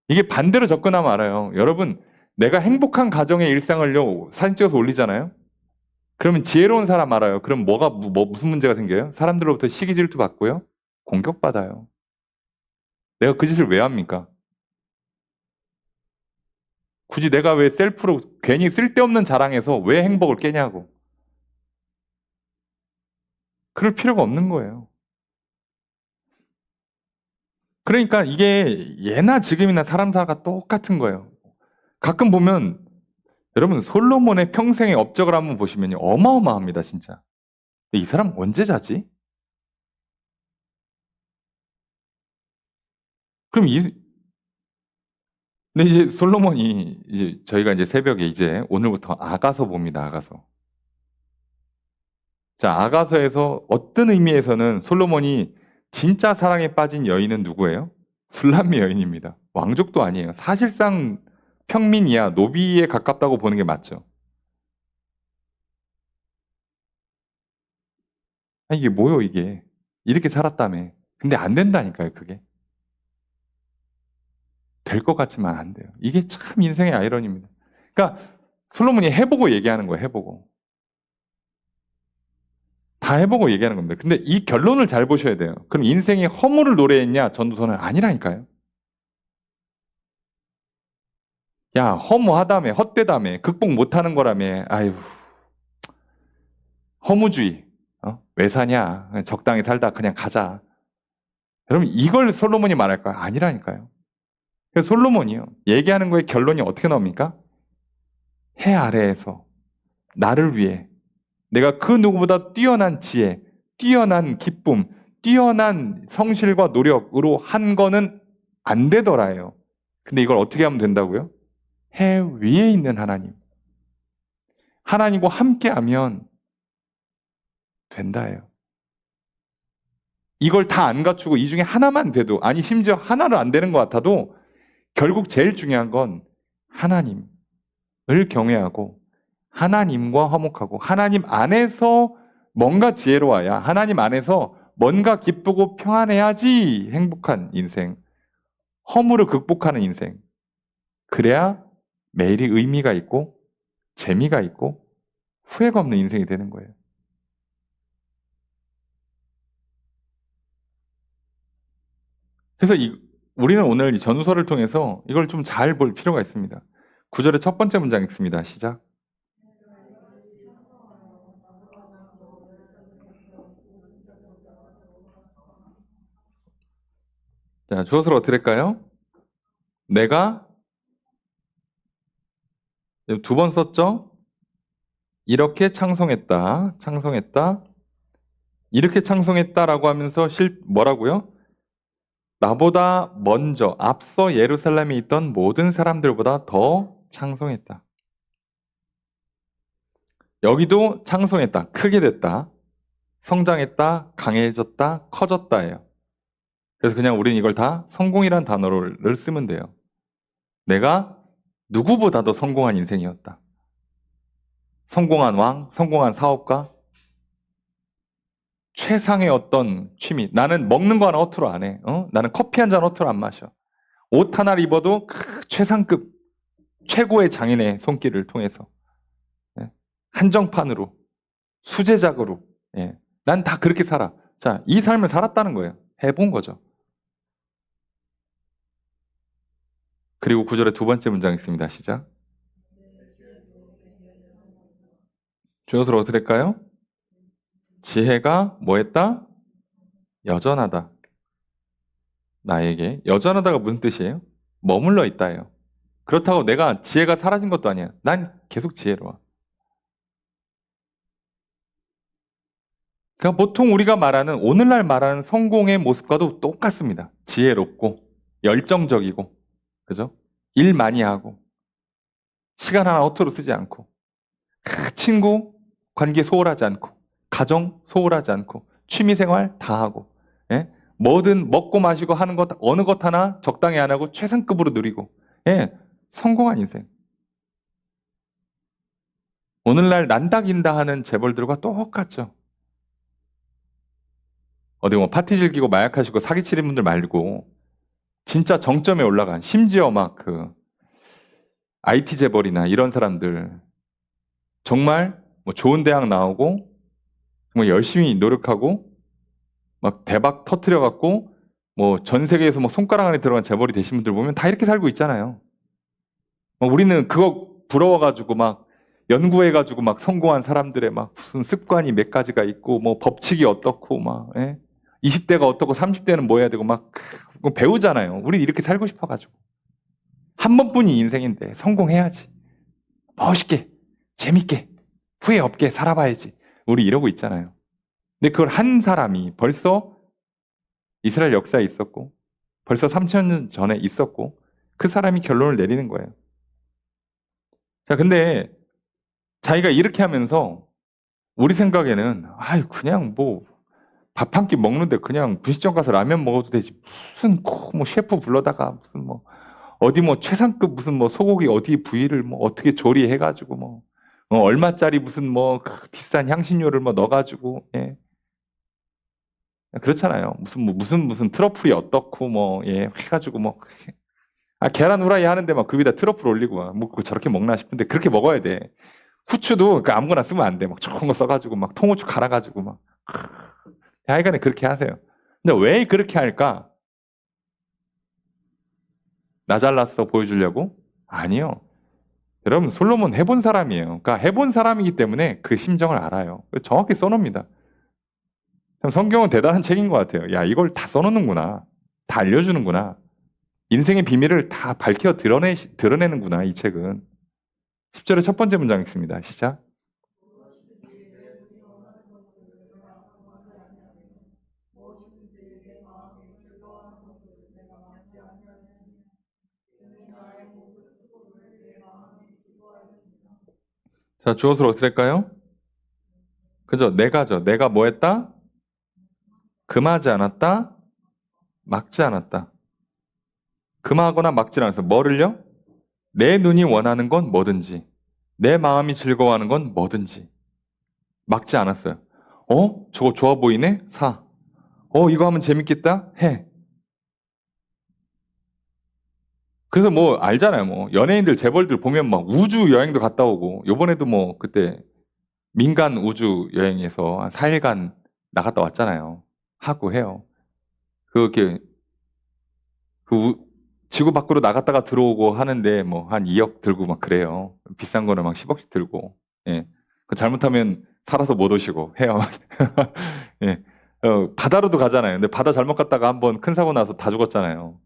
이게 반대로 접근하면 알아요. 여러분 내가 행복한 가정의 일상을요 사진 찍어서 올리잖아요. 그러면 지혜로운 사람 알아요. 그럼 무슨 문제가 생겨요? 사람들로부터 시기 질투 받고요. 공격받아요. 내가 그 짓을 왜 합니까? 굳이 내가 왜 셀프로 괜히 쓸데없는 자랑해서 왜 행복을 깨냐고. 그럴 필요가 없는 거예요. 그러니까 이게 예나 지금이나 사람 사가 똑같은 거예요. 가끔 보면 여러분 솔로몬의 평생의 업적을 한번 보시면요. 어마어마합니다, 진짜. 이 사람 언제 자지? 그럼 근데 이제 솔로몬이 이제 저희가 이제 새벽에 이제 오늘부터 아가서 봅니다. 아가서. 자, 아가서에서 어떤 의미에서는 솔로몬이 진짜 사랑에 빠진 여인은 누구예요? 술람미 여인입니다. 왕족도 아니에요. 사실상 평민이야 노비에 가깝다고 보는 게 맞죠. 아, 이게 뭐요 이게? 이렇게 살았다며. 근데 안 된다니까요 그게. 될 것 같지만 안 돼요. 이게 참 인생의 아이러니입니다. 그러니까 솔로몬이 해보고 얘기하는 거예요. 해보고. 다 해보고 얘기하는 겁니다. 근데 이 결론을 잘 보셔야 돼요. 그럼 인생이 허물을 노래했냐? 전도서는 아니라니까요. 야, 허무하다며, 헛되다며, 극복 못하는 거라며, 아유, 허무주의. 왜 사냐? 그냥 적당히 살다 그냥 가자. 여러분, 이걸 솔로몬이 말할까요? 아니라니까요. 그래서 솔로몬이요. 얘기하는 거의 결론이 어떻게 나옵니까? 해 아래에서 나를 위해 내가 그 누구보다 뛰어난 지혜, 뛰어난 기쁨, 뛰어난 성실과 노력으로 한 거는 안 되더라요. 근데 이걸 어떻게 하면 된다고요? 해 위에 있는 하나님. 하나님과 함께 하면 된다예요. 이걸 다 안 갖추고 이 중에 하나만 돼도, 아니 심지어 하나를 안 되는 것 같아도 결국 제일 중요한 건 하나님을 경외하고 하나님과 화목하고 하나님 안에서 뭔가 지혜로워야, 하나님 안에서 뭔가 기쁘고 평안해야지 행복한 인생, 허물을 극복하는 인생. 그래야 매일이 의미가 있고 재미가 있고 후회가 없는 인생이 되는 거예요. 그래서 우리는 오늘 이 전서를 통해서 이걸 좀 잘 볼 필요가 있습니다. 9절의 첫 번째 문장 읽습니다. 시작. 자, 주어서로 어떻게 될까요? 내가 두 번 썼죠? 이렇게 창성했다. 창성했다. 이렇게 창성했다라고 하면서 뭐라고요? 나보다 먼저 앞서 예루살렘에 있던 모든 사람들보다 더 창성했다. 여기도 창성했다. 크게 됐다. 성장했다. 강해졌다. 커졌다예요. 그래서 그냥 우린 이걸 다 성공이란 단어를 쓰면 돼요. 내가 누구보다도 성공한 인생이었다. 성공한 왕, 성공한 사업가, 최상의 어떤 취미. 나는 먹는 거 하나 허투루 안 해. 나는 커피 한 잔 허투루 안 마셔. 옷 하나 입어도 최상급, 최고의 장인의 손길을 통해서. 예. 한정판으로, 수제작으로. 예. 난 다 그렇게 살아. 자, 이 삶을 살았다는 거예요. 해본 거죠. 그리고 9절의 두 번째 문장 있습니다. 시작. 주어서로 어떻게 될까요? 지혜가 뭐 했다? 여전하다. 나에게. 여전하다가 무슨 뜻이에요? 머물러 있다예요. 그렇다고 내가 지혜가 사라진 것도 아니야. 난 계속 지혜로워. 그러니까 보통 우리가 말하는, 오늘날 말하는 성공의 모습과도 똑같습니다. 지혜롭고, 열정적이고, 그죠? 일 많이 하고, 시간 하나 허투루 쓰지 않고, 친구 관계 소홀하지 않고, 가정 소홀하지 않고, 취미생활 다 하고, 예? 뭐든 먹고 마시고 하는 것, 어느 것 하나 적당히 안 하고 최상급으로 누리고, 예? 성공한 인생. 오늘날 난다긴다 하는 재벌들과 똑같죠. 어디 뭐 파티 즐기고 마약하시고 사기치는 분들 말고 진짜 정점에 올라간, 심지어 막 그 IT 재벌이나 이런 사람들 정말 뭐 좋은 대학 나오고 정말 열심히 노력하고 막 대박 터트려 갖고 뭐 전 세계에서 뭐 손가락 안에 들어간 재벌이 되신 분들 보면 다 이렇게 살고 있잖아요. 우리는 그거 부러워가지고 막 연구해가지고 막 성공한 사람들의 막 무슨 습관이 몇 가지가 있고 뭐 법칙이 어떻고 막, 예? 20대가 어떻고 30대는 뭐 해야 되고 막 배우잖아요. 우리 이렇게 살고 싶어가지고. 한 번뿐이 인생인데 성공해야지. 멋있게, 재밌게, 후회 없게 살아봐야지. 우리 이러고 있잖아요. 근데 그걸 한 사람이 벌써 이스라엘 역사에 있었고 벌써 3,000년 전에 있었고 그 사람이 결론을 내리는 거예요. 자, 근데 자기가 이렇게 하면서 우리 생각에는 아유 그냥 뭐 밥 한 끼 먹는데 그냥 분식점 가서 라면 먹어도 되지 무슨 뭐 셰프 불러다가 무슨 뭐 어디 뭐 최상급 무슨 뭐 소고기 어디 부위를 뭐 어떻게 조리해가지고 뭐 얼마짜리 무슨 뭐 비싼 향신료를 뭐 넣어가지고 예. 그렇잖아요. 무슨 트러플이 어떻고 뭐 예 해가지고 뭐 계란 후라이 하는데 막 그 위에다 트러플 올리고 뭐 저렇게 먹나 싶은데 그렇게 먹어야 돼. 후추도 아무거나 쓰면 안 돼. 막 좋은 거 써가지고 막 통후추 갈아가지고 막 하여간에 그렇게 하세요. 근데 왜 그렇게 할까? 나 잘났어 보여주려고? 아니요. 여러분 솔로몬 해본 사람이에요. 그러니까 해본 사람이기 때문에 그 심정을 알아요. 정확히 써놓습니다. 성경은 대단한 책인 것 같아요. 야 이걸 다 써놓는구나. 다 알려주는구나. 인생의 비밀을 다 밝혀 드러내는구나 이 책은. 10절의 첫 번째 문장 읽습니다. 시작. 자, 주어를 어떻게 할까요? 그죠? 내가 뭐 했다? 금하지 않았다? 막지 않았다. 금하거나 막지 않았어. 뭐를요? 내 눈이 원하는 건 뭐든지. 내 마음이 즐거워하는 건 뭐든지. 막지 않았어요. 저거 좋아 보이네? 사. 이거 하면 재밌겠다? 해. 그래서 뭐 알잖아요. 뭐 연예인들 재벌들 보면 막 우주 여행도 갔다 오고 요번에도 뭐 그때 민간 우주 여행에서 한 4일간 나갔다 왔잖아요. 하고 해요. 그렇게 지구 밖으로 나갔다가 들어오고 하는데 뭐 한 2억 들고 막 그래요. 비싼 거는 막 10억씩 들고. 예. 잘못하면 살아서 못 오시고 해요. 예. 바다로도 가잖아요. 근데 바다 잘못 갔다가 한번 큰 사고 나서 다 죽었잖아요.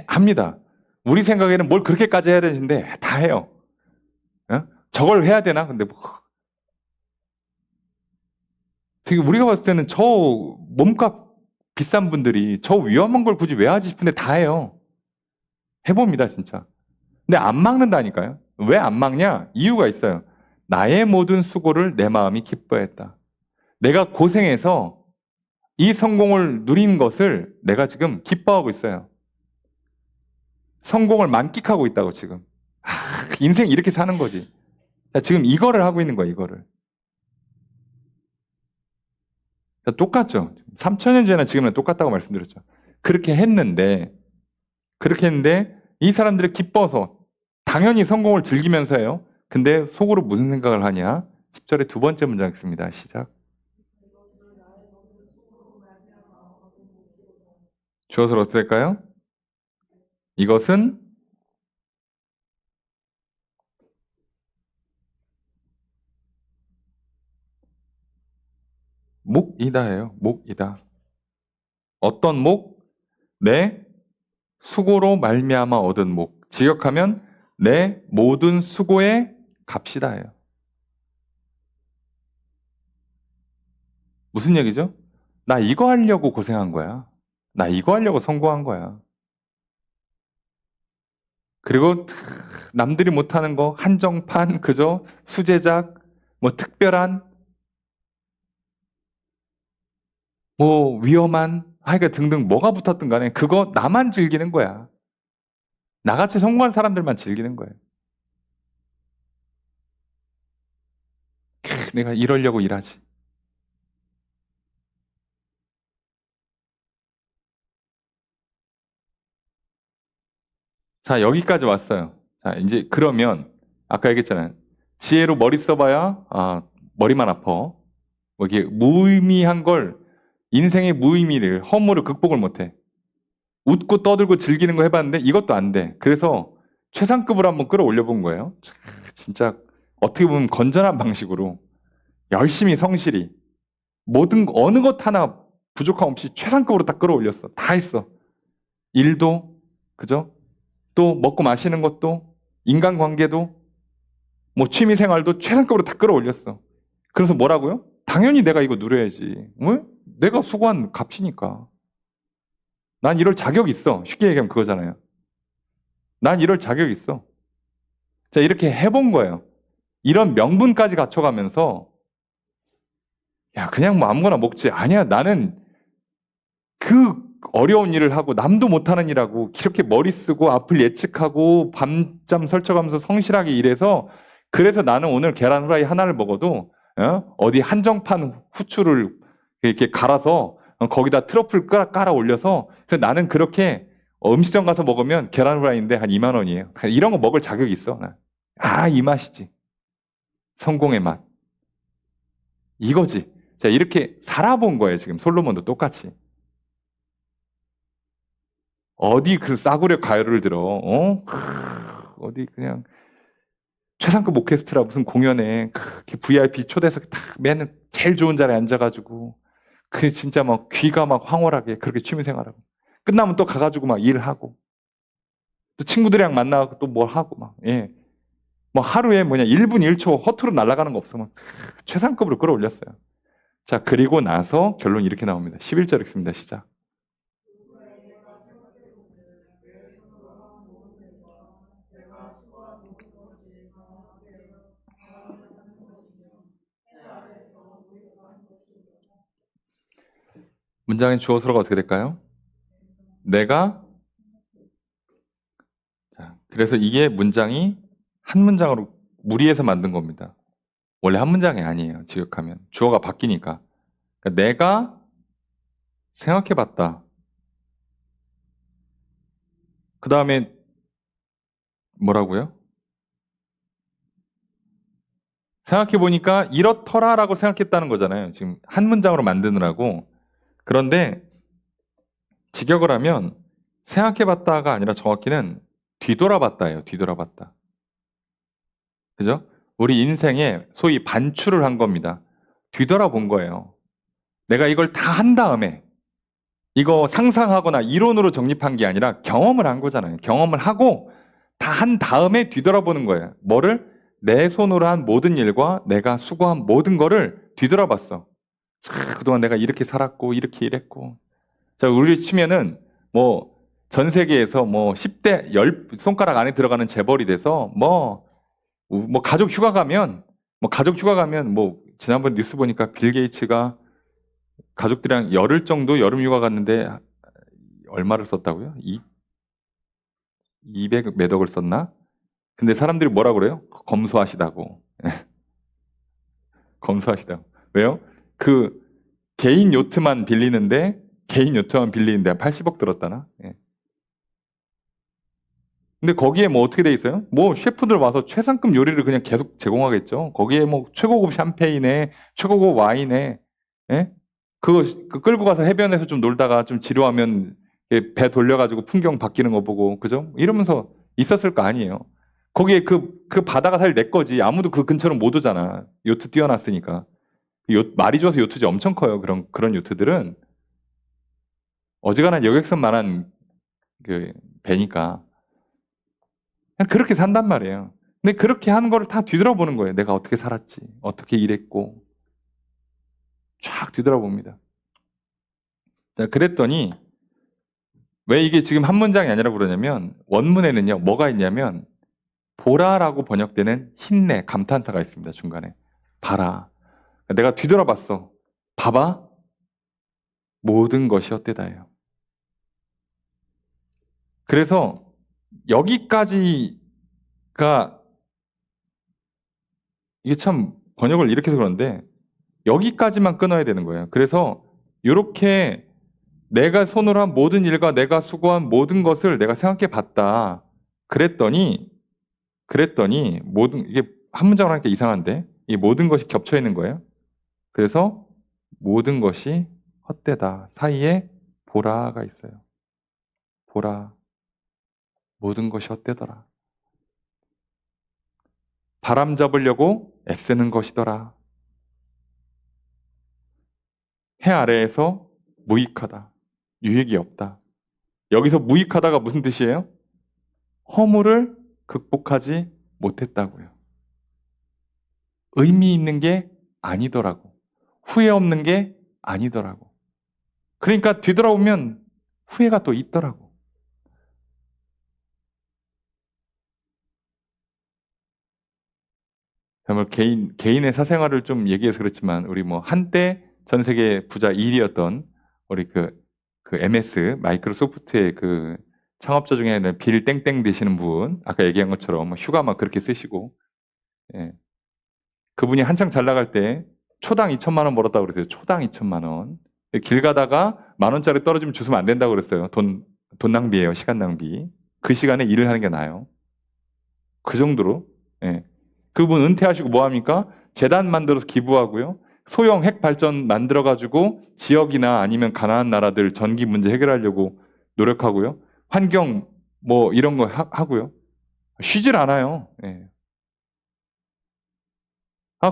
합니다. 우리 생각에는 뭘 그렇게까지 해야 되는데 다 해요. 저걸 해야 되나? 근데 뭐 되게 우리가 봤을 때는 저 몸값 비싼 분들이 저 위험한 걸 굳이 왜 하지 싶은데 다 해요. 해봅니다, 진짜. 근데 안 막는다니까요. 왜 안 막냐? 이유가 있어요. 나의 모든 수고를 내 마음이 기뻐했다. 내가 고생해서 이 성공을 누린 것을 내가 지금 기뻐하고 있어요. 성공을 만끽하고 있다고 지금. 인생 이렇게 사는 거지. 지금 이거를 하고 있는 거야, 이거를. 똑같죠. 3,000년 전이나 지금은 똑같다고 말씀드렸죠. 그렇게 했는데 이 사람들이 기뻐서 당연히 성공을 즐기면서 해요. 근데 속으로 무슨 생각을 하냐? 10절의 두 번째 문장 읽습니다. 시작. 주어서 어떻게 될까요? 이것은 목이다예요. 목이다. 어떤 목? 내 수고로 말미암아 얻은 목. 직역하면 내 모든 수고의 값이다예요. 무슨 얘기죠? 나 이거 하려고 고생한 거야. 나 이거 하려고 성공한 거야. 그리고 남들이 못하는 거 한정판 그저 수제작 뭐 특별한 뭐 위험한 하여가 등등 뭐가 붙었든 간에 그거 나만 즐기는 거야. 나같이 성공한 사람들만 즐기는 거예요. 내가 이러려고 일하지. 자, 여기까지 왔어요. 자, 이제 그러면 아까 얘기했잖아요. 지혜로 머리 써봐야 머리만 아파. 뭐 이게 무의미한 걸 인생의 무의미를 허무를 극복을 못해. 웃고 떠들고 즐기는 거 해봤는데 이것도 안 돼. 그래서 최상급으로 한번 끌어올려 본 거예요. 진짜 어떻게 보면 건전한 방식으로 열심히 성실히 모든 어느 것 하나 부족함 없이 최상급으로 딱 끌어올렸어. 다 했어. 일도 그죠? 또 먹고 마시는 것도 인간관계도 뭐 취미생활도 최상급으로 다 끌어올렸어. 그래서 뭐라고요? 당연히 내가 이거 누려야지. 왜? 내가 수고한 값이니까. 난 이럴 자격 있어. 쉽게 얘기하면 그거잖아요. 난 이럴 자격 있어. 자, 이렇게 해본 거예요. 이런 명분까지 갖춰가면서 야, 그냥 뭐 아무거나 먹지. 아니야, 나는 그 어려운 일을 하고 남도 못하는 일하고 이렇게 머리 쓰고 앞을 예측하고 밤잠 설쳐가면서 성실하게 일해서 그래서 나는 오늘 계란 후라이 하나를 먹어도 어디 한정판 후추를 이렇게 갈아서 거기다 트러플 깔아 올려서 나는 그렇게 음식점 가서 먹으면 계란 후라이인데 한 2만 원이에요. 이런 거 먹을 자격이 있어. 아, 이 맛이지. 성공의 맛. 이거지. 자, 이렇게 살아본 거예요. 지금 솔로몬도 똑같이. 어디 그 싸구려 가요를 들어? 어디 그냥 최상급 오케스트라 무슨 공연에 VIP 초대석 딱 맨 제일 좋은 자리에 앉아가지고 그 진짜 막 귀가 막 황홀하게 그렇게 취미생활하고 끝나면 또 가가지고 막 일하고 또 친구들이랑 만나고 또 뭘 하고 막 예. 뭐 하루에 1분 1초 허투루 날아가는 거 없어 막 최상급으로 끌어올렸어요. 자, 그리고 나서 결론 이렇게 나옵니다. 11절 읽습니다. 시작. 문장의 주어서로가 어떻게 될까요? 내가 자, 그래서 이게 문장이 한 문장으로 무리해서 만든 겁니다. 원래 한 문장이 아니에요. 지역하면 주어가 바뀌니까. 그러니까 내가 생각해봤다. 그 다음에 뭐라고요? 생각해보니까 이렇더라라고 생각했다는 거잖아요. 지금 한 문장으로 만드느라고. 그런데 직역을 하면 생각해봤다가 아니라 정확히는 뒤돌아봤다예요. 뒤돌아봤다. 그죠? 우리 인생에 소위 반출을 한 겁니다. 뒤돌아본 거예요. 내가 이걸 다 한 다음에 이거 상상하거나 이론으로 정립한 게 아니라 경험을 한 거잖아요. 경험을 하고 다 한 다음에 뒤돌아보는 거예요. 뭐를? 내 손으로 한 모든 일과 내가 수고한 모든 거를 뒤돌아봤어. 그동안 내가 이렇게 살았고 이렇게 일했고. 자, 우리 치면은 뭐 전 세계에서 뭐 10대 10손가락 안에 들어가는 재벌이 돼서 뭐 가족 휴가 가면 뭐 지난번 뉴스 보니까 빌 게이츠가 가족들이랑 열흘 정도 여름 휴가 갔는데 얼마를 썼다고요? 200 몇 억을 썼나? 근데 사람들이 뭐라 그래요? 검소하시다고. 검소하시다고. 왜요? 그 개인 요트만 빌리는데 개인 요트만 빌리는데 80억 들었다나? 예. 근데 거기에 뭐 어떻게 돼 있어요? 뭐 셰프들 와서 최상급 요리를 그냥 계속 제공하겠죠. 거기에 뭐 최고급 샴페인에 최고급 와인에 예? 그거 끌고 가서 해변에서 좀 놀다가 좀 지루하면 배 돌려가지고 풍경 바뀌는 거 보고 그죠? 이러면서 있었을 거 아니에요. 거기에 그 바다가 사실 내 거지. 아무도 그 근처로 못 오잖아. 요트 띄워놨으니까. 말이 좋아서 요트지 엄청 커요. 그런 요트들은 어지간한 여객선만한 그 배니까. 그냥 그렇게 산단 말이에요. 근데 그렇게 하는 거를 다 뒤돌아보는 거예요. 내가 어떻게 살았지, 어떻게 일했고, 쫙 뒤돌아봅니다. 자, 그랬더니 왜 이게 지금 한 문장이 아니라 그러냐면 원문에는요, 뭐가 있냐면 보라라고 번역되는 힘내, 감탄사가 있습니다. 중간에. 봐라. 내가 뒤돌아봤어. 봐봐. 모든 것이 헛되다예요. 그래서 여기까지가 이게 참 번역을 이렇게 해서 그런데 여기까지만 끊어야 되는 거예요. 그래서 이렇게 내가 손으로 한 모든 일과 내가 수고한 모든 것을 내가 생각해 봤다. 그랬더니 모든 이게 한 문장으로 하니까 이상한데 이 모든 것이 겹쳐 있는 거예요. 그래서 모든 것이 헛되다. 사이에 보라가 있어요. 보라. 모든 것이 헛되더라. 바람 잡으려고 애쓰는 것이더라. 해 아래에서 무익하다. 유익이 없다. 여기서 무익하다가 무슨 뜻이에요? 허물을 극복하지 못했다고요. 의미 있는 게 아니더라고. 후회 없는 게 아니더라고. 그러니까 뒤돌아보면 후회가 또 있더라고. 정말 개인의 사생활을 좀 얘기해서 그렇지만, 우리 뭐 한때 전 세계 부자 1위였던 우리 그 MS 마이크로소프트의 그 창업자 중에는 빌 땡땡 되시는 분, 아까 얘기한 것처럼 휴가 막 그렇게 쓰시고, 예. 그분이 한창 잘 나갈 때 초당 2천만 원 벌었다고 그랬어요. 초당 2천만 원. 길 가다가 10,000원짜리 떨어지면 주스면 안 된다고 그랬어요. 돈 낭비예요. 시간 낭비. 그 시간에 일을 하는 게 나아요. 그 정도로. 예. 그분 은퇴하시고 뭐 합니까? 재단 만들어서 기부하고요. 소형 핵 발전 만들어 가지고 지역이나 아니면 가난한 나라들 전기 문제 해결하려고 노력하고요. 환경 뭐 이런 거 하고요. 쉬질 않아요. 예.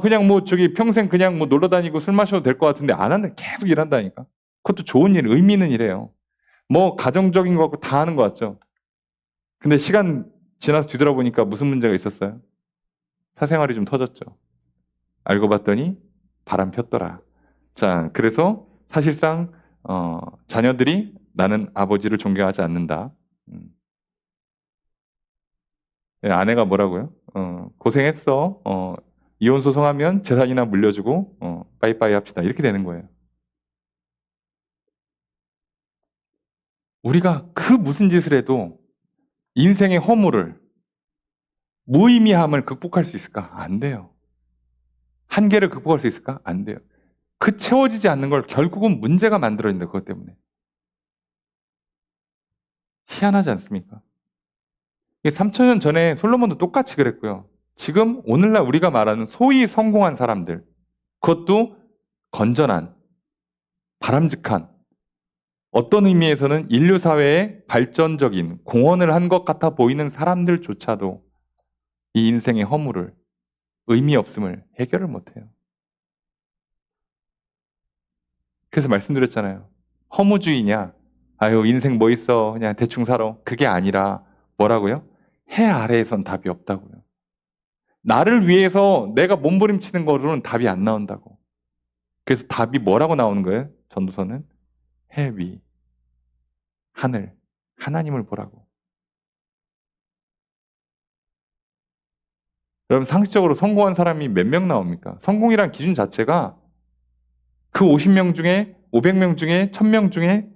그냥 뭐 저기 평생 그냥 뭐 놀러 다니고 술 마셔도 될 것 같은데 안 한다. 계속 일한다니까. 그것도 좋은 일, 의미 있는 일이에요. 뭐 가정적인 거 같고 다 하는 것 같죠. 근데 시간 지나서 뒤돌아보니까 무슨 문제가 있었어요? 사생활이 좀 터졌죠. 알고 봤더니 바람 폈더라. 자, 그래서 사실상 자녀들이 나는 아버지를 존경하지 않는다. 예, 아내가 뭐라고요? 고생했어. 이혼 소송하면 재산이나 물려주고 빠이빠이 합시다. 이렇게 되는 거예요. 우리가 그 무슨 짓을 해도 인생의 허물을, 무의미함을 극복할 수 있을까? 안 돼요. 한계를 극복할 수 있을까? 안 돼요. 그 채워지지 않는 걸 결국은 문제가 만들어진다. 그것 때문에. 희한하지 않습니까? 3,000년 전에 솔로몬도 똑같이 그랬고요. 지금 오늘날 우리가 말하는 소위 성공한 사람들, 그것도 건전한, 바람직한, 어떤 의미에서는 인류 사회에 발전적인 공헌을 한 것 같아 보이는 사람들조차도 이 인생의 허물을, 의미 없음을 해결을 못해요. 그래서 말씀드렸잖아요. 허무주의냐? 아유, 인생 뭐 있어. 그냥 대충 살아. 그게 아니라 뭐라고요? 해 아래에선 답이 없다고요. 나를 위해서 내가 몸부림치는 거로는 답이 안 나온다고. 그래서 답이 뭐라고 나오는 거예요? 전도서는 해 위, 하늘, 하나님을 보라고. 여러분 상식적으로 성공한 사람이 몇 명 나옵니까? 성공이란 기준 자체가 그 50명 중에 500명 중에 1000명 중에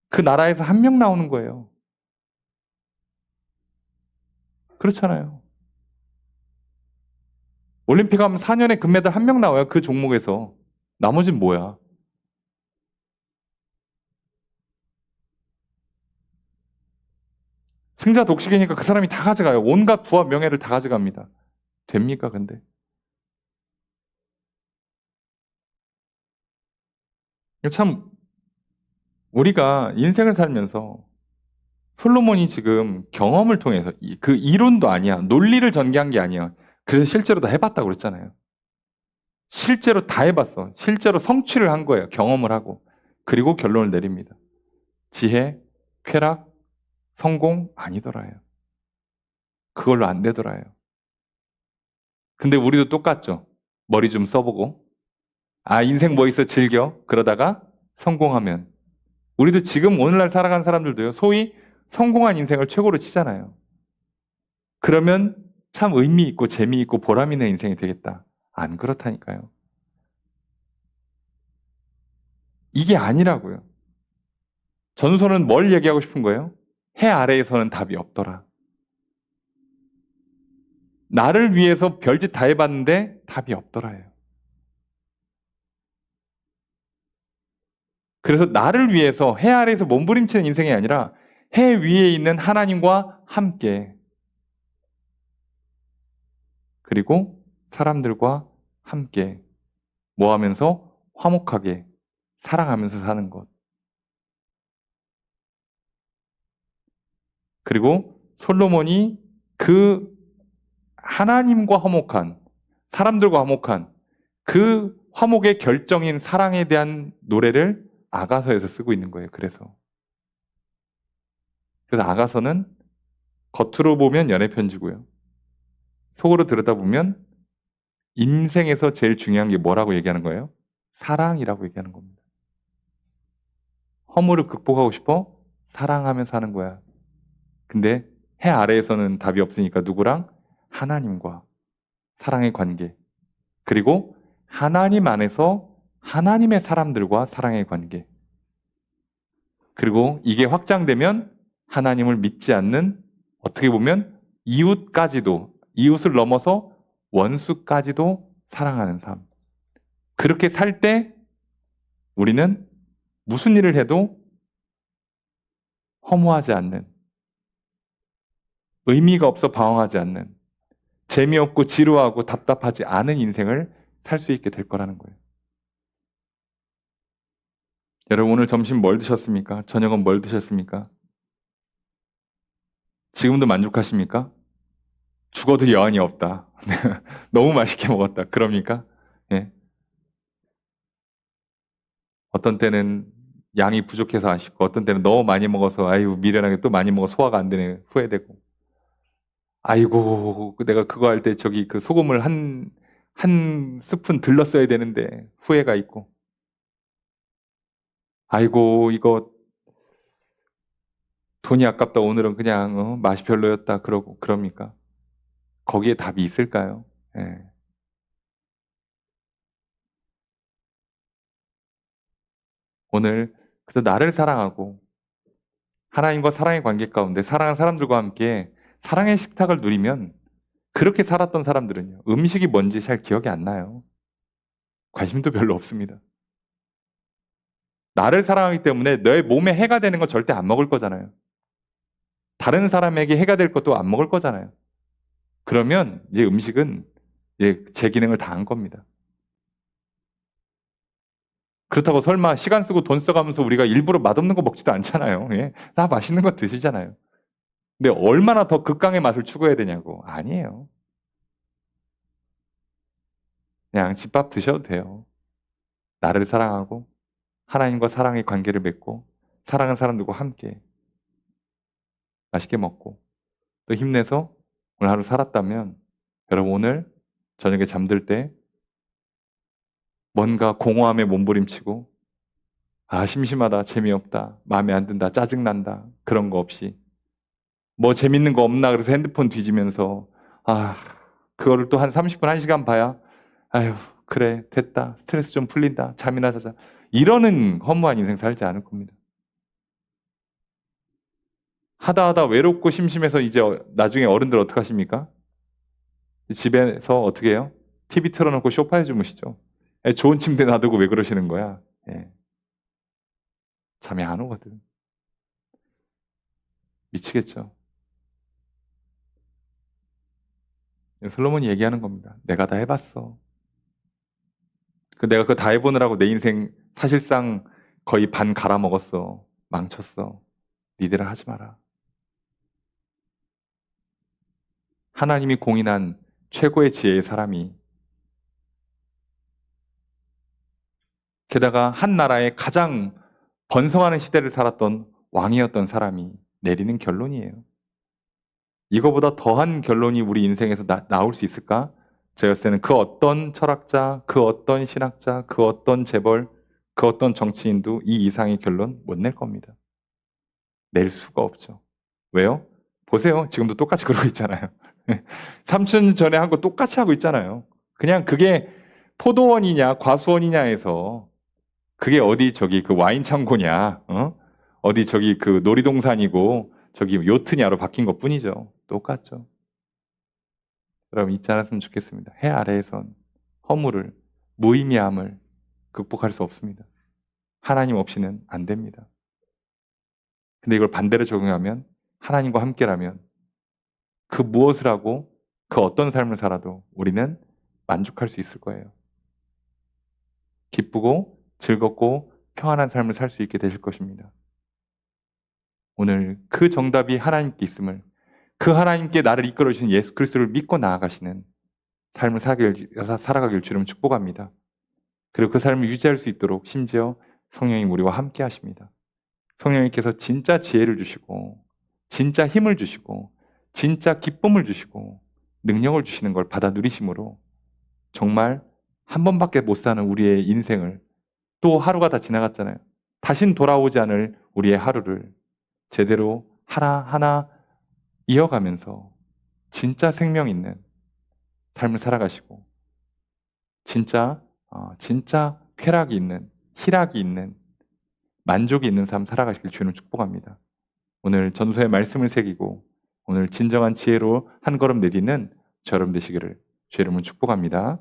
그 나라에서 한 명 나오는 거예요. 그렇잖아요. 올림픽 하면 4년에 금메달 한 명 나와요. 그 종목에서. 나머지는 뭐야? 승자 독식이니까 그 사람이 다 가져가요. 온갖 부와 명예를 다 가져갑니다. 됩니까, 근데? 참, 우리가 인생을 살면서 솔로몬이 지금 경험을 통해서 그 이론도 아니야. 논리를 전개한 게 아니야. 그래서 실제로 다 해봤다고 그랬잖아요. 실제로 다 해봤어. 실제로 성취를 한 거예요. 경험을 하고. 그리고 결론을 내립니다. 지혜, 쾌락, 성공 아니더라요. 그걸로 안 되더라요. 근데 우리도 똑같죠. 머리 좀 써보고. 인생 뭐 있어 즐겨. 그러다가 성공하면. 우리도 지금 오늘날 살아가는 사람들도요. 소위 성공한 인생을 최고로 치잖아요. 그러면 참 의미 있고 재미있고 보람 있는 인생이 되겠다. 안 그렇다니까요. 이게 아니라고요. 전서는 뭘 얘기하고 싶은 거예요? 해 아래에서는 답이 없더라. 나를 위해서 별짓 다 해봤는데 답이 없더라요. 그래서 나를 위해서 해 아래에서 몸부림치는 인생이 아니라 해 위에 있는 하나님과 함께, 그리고 사람들과 함께 뭐 하면서 화목하게 사랑하면서 사는 것. 그리고 솔로몬이 그 하나님과 화목한, 사람들과 화목한 그 화목의 결정인 사랑에 대한 노래를 아가서에서 쓰고 있는 거예요. 그래서 아가서는 겉으로 보면 연애 편지고요. 속으로 들여다보면 인생에서 제일 중요한 게 뭐라고 얘기하는 거예요? 사랑이라고 얘기하는 겁니다. 허물을 극복하고 싶어? 사랑하며 사는 거야. 근데 해 아래에서는 답이 없으니까 누구랑? 하나님과 사랑의 관계. 그리고 하나님 안에서 하나님의 사람들과 사랑의 관계. 그리고 이게 확장되면 하나님을 믿지 않는, 어떻게 보면 이웃까지도, 이웃을 넘어서 원수까지도 사랑하는 삶. 그렇게 살 때 우리는 무슨 일을 해도 허무하지 않는, 의미가 없어 방황하지 않는, 재미없고 지루하고 답답하지 않은 인생을 살 수 있게 될 거라는 거예요. 여러분, 오늘 점심 뭘 드셨습니까? 저녁은 뭘 드셨습니까? 지금도 만족하십니까? 죽어도 여한이 없다. 너무 맛있게 먹었다. 그럽니까? 예. 어떤 때는 양이 부족해서 아쉽고, 어떤 때는 너무 많이 먹어서 아이고 미련하게 또 많이 먹어 소화가 안 되네 후회되고, 아이고 내가 그거 할 때 저기 그 소금을 한 스푼 들렀어야 되는데 후회가 있고, 아이고 이거 돈이 아깝다 오늘은 그냥 맛이 별로였다 그러고 그럽니까? 거기에 답이 있을까요? 예. 오늘 그래서 나를 사랑하고 하나님과 사랑의 관계 가운데 사랑하는 사람들과 함께 사랑의 식탁을 누리면, 그렇게 살았던 사람들은요, 음식이 뭔지 잘 기억이 안 나요. 관심도 별로 없습니다. 나를 사랑하기 때문에 내 몸에 해가 되는 건 절대 안 먹을 거잖아요. 다른 사람에게 해가 될 것도 안 먹을 거잖아요. 그러면 이제 음식은 이제 제 기능을 다 한 겁니다. 그렇다고 설마 시간 쓰고 돈 써가면서 우리가 일부러 맛없는 거 먹지도 않잖아요. 예? 다 맛있는 거 드시잖아요. 근데 얼마나 더 극강의 맛을 추구해야 되냐고. 아니에요. 그냥 집밥 드셔도 돼요. 나를 사랑하고 하나님과 사랑의 관계를 맺고 사랑하는 사람들과 함께 맛있게 먹고 또 힘내서 오늘 하루 살았다면, 여러분 오늘 저녁에 잠들 때 뭔가 공허함에 몸부림치고 심심하다, 재미없다, 마음에 안 든다, 짜증난다 그런 거 없이, 뭐 재밌는 거 없나 그래서 핸드폰 뒤지면서 그거를 또 한 30분, 1시간 봐야 아휴 그래 됐다, 스트레스 좀 풀린다, 잠이나 자자, 이러는 허무한 인생 살지 않을 겁니다. 하다 외롭고 심심해서 이제 나중에 어른들 어떻게 하십니까? 집에서 어떻게 해요? TV 틀어놓고 소파에 주무시죠. 좋은 침대 놔두고 왜 그러시는 거야? 예. 잠이 안 오거든. 미치겠죠. 솔로몬이 얘기하는 겁니다. 내가 다 해봤어. 내가 그거 다 해보느라고 내 인생 사실상 거의 반 갈아먹었어. 망쳤어. 니들은 하지 마라. 하나님이 공인한 최고의 지혜의 사람이, 게다가 한 나라의 가장 번성하는 시대를 살았던 왕이었던 사람이 내리는 결론이에요. 이거보다 더한 결론이 우리 인생에서 나올 수 있을까? 제가 봤을 때는 그 어떤 철학자, 그 어떤 신학자, 그 어떤 재벌, 그 어떤 정치인도 이 이상의 결론 못 낼 겁니다. 낼 수가 없죠. 왜요? 보세요. 지금도 똑같이 그러고 있잖아요. 3천 전에 한 거 똑같이 하고 있잖아요. 그냥 그게 포도원이냐 과수원이냐에서, 그게 어디 저기 그 와인 창고냐, 어디 저기 그 놀이동산이고 저기 요트냐로 바뀐 것 뿐이죠. 똑같죠. 여러분 잊지 않았으면 좋겠습니다. 해 아래에선 허물을, 무의미함을 극복할 수 없습니다. 하나님 없이는 안 됩니다. 근데 이걸 반대로 적용하면, 하나님과 함께라면 그 무엇을 하고 그 어떤 삶을 살아도 우리는 만족할 수 있을 거예요. 기쁘고 즐겁고 평안한 삶을 살 수 있게 되실 것입니다. 오늘 그 정답이 하나님께 있음을, 그 하나님께 나를 이끌어 주신 예수 그리스도를 믿고 나아가시는 삶을 살아가길 주름 축복합니다. 그리고 그 삶을 유지할 수 있도록 심지어 성령이 우리와 함께 하십니다. 성령님께서 진짜 지혜를 주시고 진짜 힘을 주시고 진짜 기쁨을 주시고 능력을 주시는 걸 받아 누리심으로 정말 한 번밖에 못 사는 우리의 인생을, 또 하루가 다 지나갔잖아요. 다신 돌아오지 않을 우리의 하루를 제대로 하나하나 이어가면서 진짜 생명 있는 삶을 살아가시고 진짜 쾌락이 있는, 희락이 있는, 만족이 있는 삶 살아가시길 주님 축복합니다. 오늘 전도서의 말씀을 새기고 오늘 진정한 지혜로 한 걸음 내딛는 저 여러분 되시기를 주의 이름으로 축복합니다.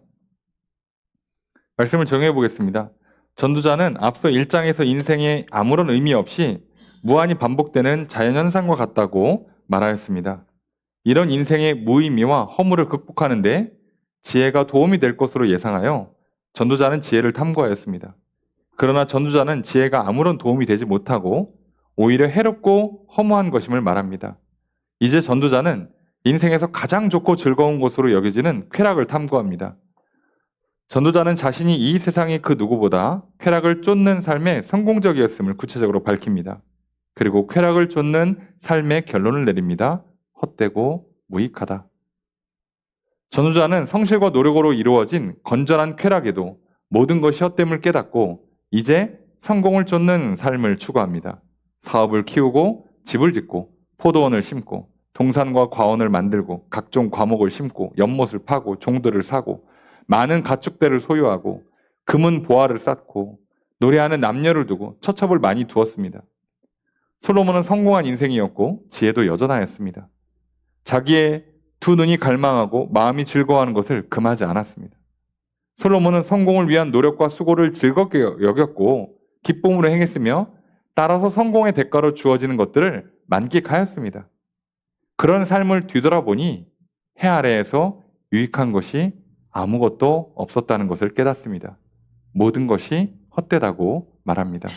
말씀을 정해 보겠습니다. 전도자는 앞서 1장에서 인생에 아무런 의미 없이 무한히 반복되는 자연현상과 같다고 말하였습니다. 이런 인생의 무의미와 허물을 극복하는데 지혜가 도움이 될 것으로 예상하여 전도자는 지혜를 탐구하였습니다. 그러나 전도자는 지혜가 아무런 도움이 되지 못하고 오히려 해롭고 허무한 것임을 말합니다. 이제 전도자는 인생에서 가장 좋고 즐거운 것으로 여겨지는 쾌락을 탐구합니다. 전도자는 자신이 이 세상의 그 누구보다 쾌락을 쫓는 삶에 성공적이었음을 구체적으로 밝힙니다. 그리고 쾌락을 쫓는 삶의 결론을 내립니다. 헛되고 무익하다. 전도자는 성실과 노력으로 이루어진 건전한 쾌락에도 모든 것이 헛됨을 깨닫고 이제 성공을 쫓는 삶을 추구합니다. 사업을 키우고 집을 짓고 포도원을 심고 동산과 과원을 만들고 각종 과목을 심고 연못을 파고 종들을 사고 많은 가축대를 소유하고 금은 보화를 쌓고 노래하는 남녀를 두고 처첩을 많이 두었습니다. 솔로몬은 성공한 인생이었고 지혜도 여전하였습니다. 자기의 두 눈이 갈망하고 마음이 즐거워하는 것을 금하지 않았습니다. 솔로몬은 성공을 위한 노력과 수고를 즐겁게 여겼고 기쁨으로 행했으며 따라서 성공의 대가로 주어지는 것들을 만끽하였습니다. 그런 삶을 뒤돌아보니 해 아래에서 유익한 것이 아무것도 없었다는 것을 깨닫습니다. 모든 것이 헛되다고 말합니다.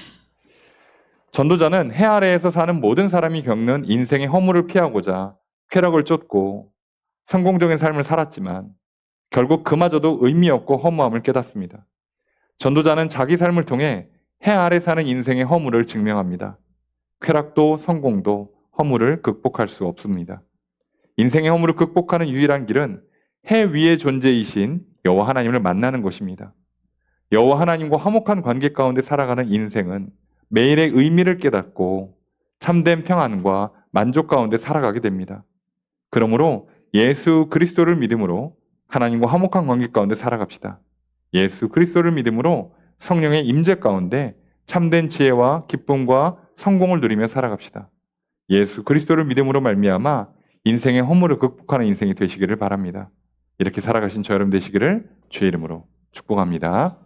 전도자는 해 아래에서 사는 모든 사람이 겪는 인생의 허물을 피하고자 쾌락을 쫓고 성공적인 삶을 살았지만 결국 그마저도 의미 없고 허무함을 깨닫습니다. 전도자는 자기 삶을 통해 해 아래 사는 인생의 허물을 증명합니다. 쾌락도 성공도 허물을 극복할 수 없습니다. 인생의 허물을 극복하는 유일한 길은 해 위의 존재이신 여호와 하나님을 만나는 것입니다. 여호와 하나님과 화목한 관계 가운데 살아가는 인생은 매일의 의미를 깨닫고 참된 평안과 만족 가운데 살아가게 됩니다. 그러므로 예수 그리스도를 믿음으로 하나님과 화목한 관계 가운데 살아갑시다. 예수 그리스도를 믿음으로 성령의 임재 가운데 참된 지혜와 기쁨과 성공을 누리며 살아갑시다. 예수 그리스도를 믿음으로 말미암아 인생의 허물을 극복하는 인생이 되시기를 바랍니다. 이렇게 살아가신 저 여러분 되시기를 주의 이름으로 축복합니다.